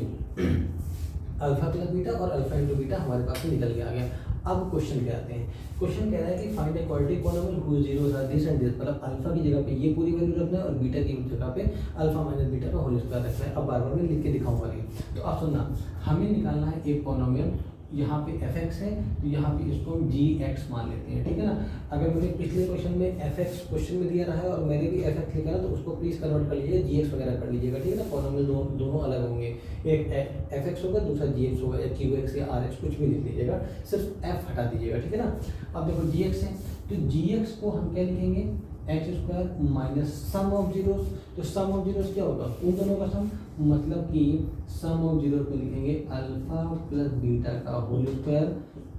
अल्फा प्लस बीटा और अल्फा इंटू बीटा हमारे पास में निकल के आ गया। अब क्वेश्चन क्या आते हैं, क्वेश्चन कह रहा है कि find a quadratic polynomial whose zeros are this and this. मतलब अल्फा की जगह पे ये पूरी वैल्यू रखना है और बीटा की जगह पे अल्फा माइनस बीटा का होल स्क्वायर रखना है। अब बार बार मैं लिख के दिखाऊंगा नहीं। तो आप सुनना, हमें निकालना है एक पॉलिनोमियल, यहाँ पे f(x) है तो यहाँ पे इसको हम gx मान लेते हैं, ठीक है ना। अगर मुझे पिछले क्वेश्चन में f(x) क्वेश्चन में दिया रहा है और मैंने भी f(x) लिखा है तो उसको प्लीज़ कन्वर्ट कर लीजिए, gx वगैरह कर लीजिएगा, ठीक है ना। पॉलिनोमियल दोनों अलग होंगे, एक f(x) होगा, दूसरा gx होगा, या qx या rx कुछ भी लिख लीजिएगा, सिर्फ f हटा दीजिएगा, ठीक है ना। अब देखो gx है तो gx को हम क्या लिखेंगे, x² minus sum of zeros. तो सम ऑफ जीरोस क्या होगा, उन दोनों का सम, मतलब कि सम ऑफ जीरोस को लिखेंगे अल्फा प्लस बीटा का whole square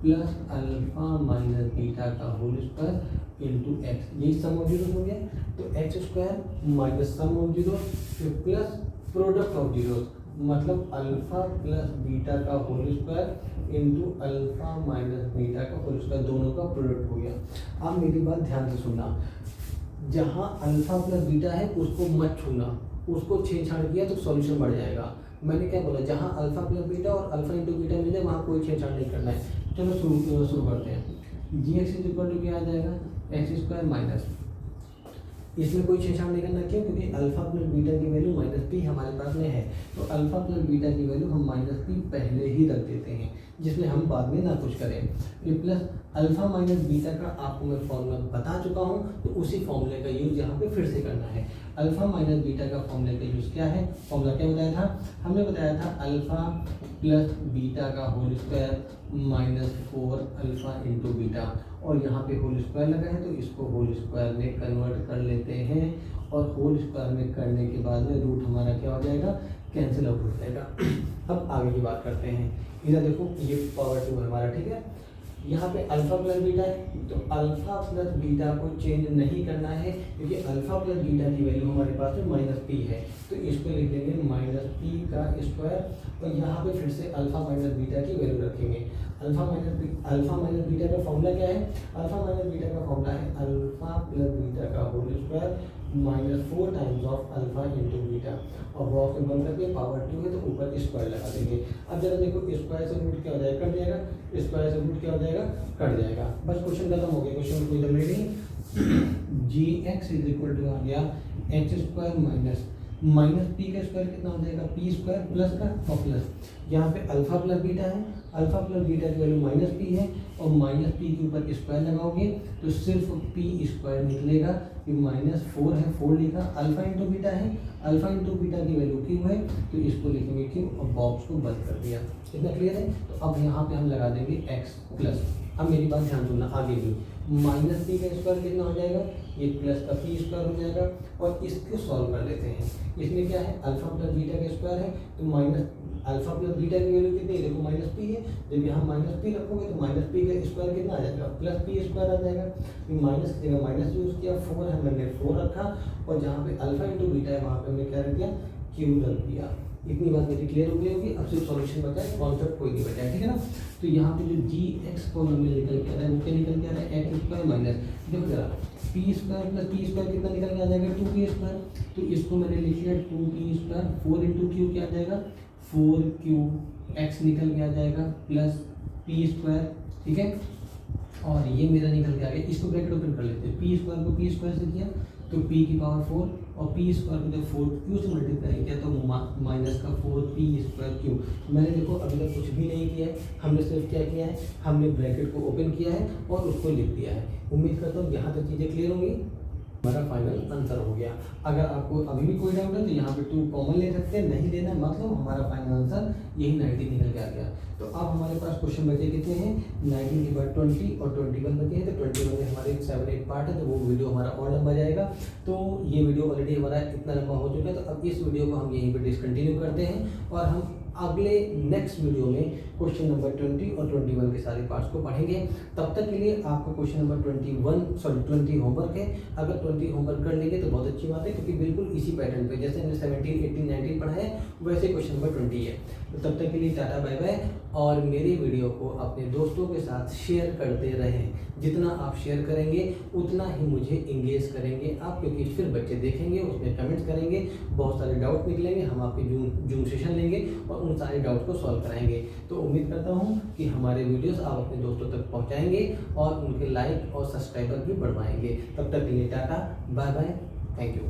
plus alpha minus beta का होल स्क्वायर इंटू एक्स। यही सम ऑफ जीरोस हो गया। तो x² minus sum of zeros फिर प्लस प्रोडक्ट ऑफ जीरोस, मतलब अल्फा प्लस बीटा का whole square into alpha minus beta का होल स्क्वायर, दोनों का प्रोडक्ट हो गया। अब मेरी बात ध्यान से सुनना, जहाँ अल्फा प्लस बीटा है उसको मत छूना, उसको छेड़छाड़ किया तो सॉल्यूशन बढ़ जाएगा। मैंने क्या बोला, जहाँ अल्फा प्लस बीटा और अल्फा इंटू बीटा मिल जाए वहाँ कोई छेड़छाड़ नहीं करना है। चलो शुरू करते हैं। gx = क्या आ जाएगा, x² माइनस, इसमें कोई छेड़छाड़ नहीं करना, क्यों, क्योंकि अल्फा प्लस बीटा की वैल्यू -p हमारे पास में है। तो अल्फा प्लस बीटा की वैल्यू हम -p पहले ही रख देते हैं, जिसमें हम बाद में ना कुछ करें। फिर प्लस अल्फा माइनस बीटा का आपको मैं फॉर्मूला बता चुका हूँ, तो उसी फॉर्मूले का यूज़ यहाँ पे फिर से करना है। अल्फा माइनस बीटा का फॉर्मूले का यूज़ क्या है, फॉर्मूला क्या बताया था, हमने बताया था अल्फा प्लस बीटा का whole square -4 alpha into beta. और यहाँ पे होल स्क्वायर लगा है, तो इसको होल स्क्वायर में कन्वर्ट कर लेते हैं और होल स्क्वायर में करने के बाद में रूट हमारा क्या हो जाएगा, कैंसिल आउट हो जाएगा। अब आगे की बात करते हैं। इधर देखो ये पावर 2 है हमारा, ठीक है। यहाँ पे अल्फा प्लस बीटा है, तो अल्फा प्लस बीटा को चेंज नहीं करना है क्योंकि अल्फा प्लस बीटा की वैल्यू हमारे पास में माइनस पी है, तो इसको लिख देंगे माइनस पी का स्क्वायर और यहाँ पे फिर से अल्फा माइनस बीटा की वैल्यू रखेंगे। अल्फा माइनस बीटा का फॉर्मूला क्या है, अल्फा माइनस बीटा का फॉर्मूला है अल्फा प्लस बीटा का whole square -4 times of alpha into beta, और बॉक्स में बंद करके पावर 2 है तो ऊपर स्क्वायर लगा देंगे। अब जरा देखो स्क्वायर से रूट क्या हो जाएगा, कट जाएगा, स्क्वायर से रूट क्या हो जाएगा, कट जाएगा। बस क्वेश्चन खत्म हो गया, क्वेश्चन में कोई दम नहीं। जी एक्स इज इक्वल टू आ गया एक्स स्क्वायर माइनस पी का स्क्वायर कितना हो जाएगा, पी स्क्वायर प्लस का और प्लस यहाँ पे अल्फा प्लस बीटा है, अल्फा प्लस बीटा की वैल्यू माइनस पी है और माइनस पी के ऊपर स्क्वायर लगाओगे तो सिर्फ पी स्क्वायर निकलेगा। ये -4 है, 4 लिखा, अल्फा इंटू बीटा है, अल्फा इंटू बीटा की वैल्यू क्यू है तो इसको लिखेंगे क्यू और बॉक्स को बंद कर दिया। इतना क्लियर है। तो अब यहाँ पे हम लगा देंगे एक्स प्लस। अब मेरी बात ध्यान सुनना आगे भी, माइनस पी का स्क्वायर कितना हो जाएगा, ये प्लस का पी स्क्वायर हो जाएगा और इसको सॉल्व कर लेते हैं। इसमें क्या है, अल्फा प्लस बीटा का स्क्वायर है तो माइनस अल्फा प्लस बीटा की वैल्यू कितनी है, देखो माइनस पी है, जब यहाँ माइनस पी रखोगे तो माइनस पी का स्क्वायर कितना आ जाएगा, प्लस पी स्क्वायर आ जाएगा। माइनस की जगह माइनस यूज किया, 4 है मैंने 4 रखा और जहाँ पे अल्फा इंटू बीटा है वहाँ पे हमने क्या रख दिया, क्यू रख दिया। इतनी बात मेरी क्लियर हो गई होगी। अब सिर्फ सॉल्यूशन बचा है, कॉन्सेप्ट कोई नहीं बचा है, ठीक है ना। तो यहाँ पे जो जी एक्स पॉलिनोमियल निकल के आ रहा है वो क्या निकल के आ रहा है, एक्स स्क्वायर माइनस, देखो जरा P square plus P square कितना निकल के आ जाएगा, 2p स्क्वायर। तो इसको मैंने लिख लिया 2p स्क्वायर, 4 इंटू क्यू क्या आ जाएगा, 4q एक्स निकल के आ जाएगा प्लस पी स्क्वायर, ठीक है। और ये मेरा निकल के आ गया, इसको ब्रैकेट ओपन कर लेते हैं, पी स्क्वायर को पी स्क्वायर से किया तो पी की पावर 4 और पी स्क्वायर को जब 4q से मल्टीप्लाई किया तो माइनस का 4p स्क्वायर क्यू। मैंने देखो अभी तक कुछ भी नहीं किया है, हमने सिर्फ क्या किया है, हमने ब्रैकेट को ओपन किया है और उसको लिख दिया है। उम्मीद करता हूँ यहाँ तक चीज़ें क्लियर होंगी। हमारा फाइनल आंसर हो गया। अगर आपको अभी भी कोई डाउट है तो यहाँ पे 2 कॉमन ले सकते हैं, नहीं लेना मतलब हमारा फाइनल आंसर यही 90 निकल के आ गया। तो अब हमारे पास क्वेश्चन बचे कितने हैं, 19 के बाद 20 और 21 बचे हैं। तो 21 में हमारे 7-8 पार्ट है तो वो वीडियो हमारा और लंबा जाएगा। तो ये वीडियो ऑलरेडी हमारा इतना लंबा हो चुका है, तो अब इस वीडियो को हम यहीं पर डिसकंटिन्यू करते हैं और हम अगले नेक्स्ट वीडियो में क्वेश्चन नंबर 20 और 21 के सारे पार्ट्स को पढ़ेंगे। तब तक के लिए आपका क्वेश्चन नंबर 20 होमवर्क है। अगर 20 होमवर्क कर लेंगे तो बहुत अच्छी बात है, क्योंकि बिल्कुल इसी पैटर्न पे जैसे हमने 17, 18, 19 पढ़ा है वैसे क्वेश्चन नंबर 20 है। तो तब तक के लिए टाटा बाय बाय, और मेरी वीडियो को अपने दोस्तों के साथ शेयर करते रहें। जितना आप शेयर करेंगे उतना ही मुझे इंगेज करेंगे आप, क्योंकि फिर बच्चे देखेंगे, उसमें कमेंट्स करेंगे, बहुत सारे डाउट निकलेंगे, हम आपके जूम सेशन लेंगे और उन सारे डाउट को सॉल्व कराएंगे। तो उम्मीद करता हूँ कि हमारे वीडियोस आप अपने दोस्तों तक पहुँचाएंगे और उनके लाइक और सब्सक्राइबर भी बढ़वाएंगे। तब तक के लिए tata bye bye, thank you.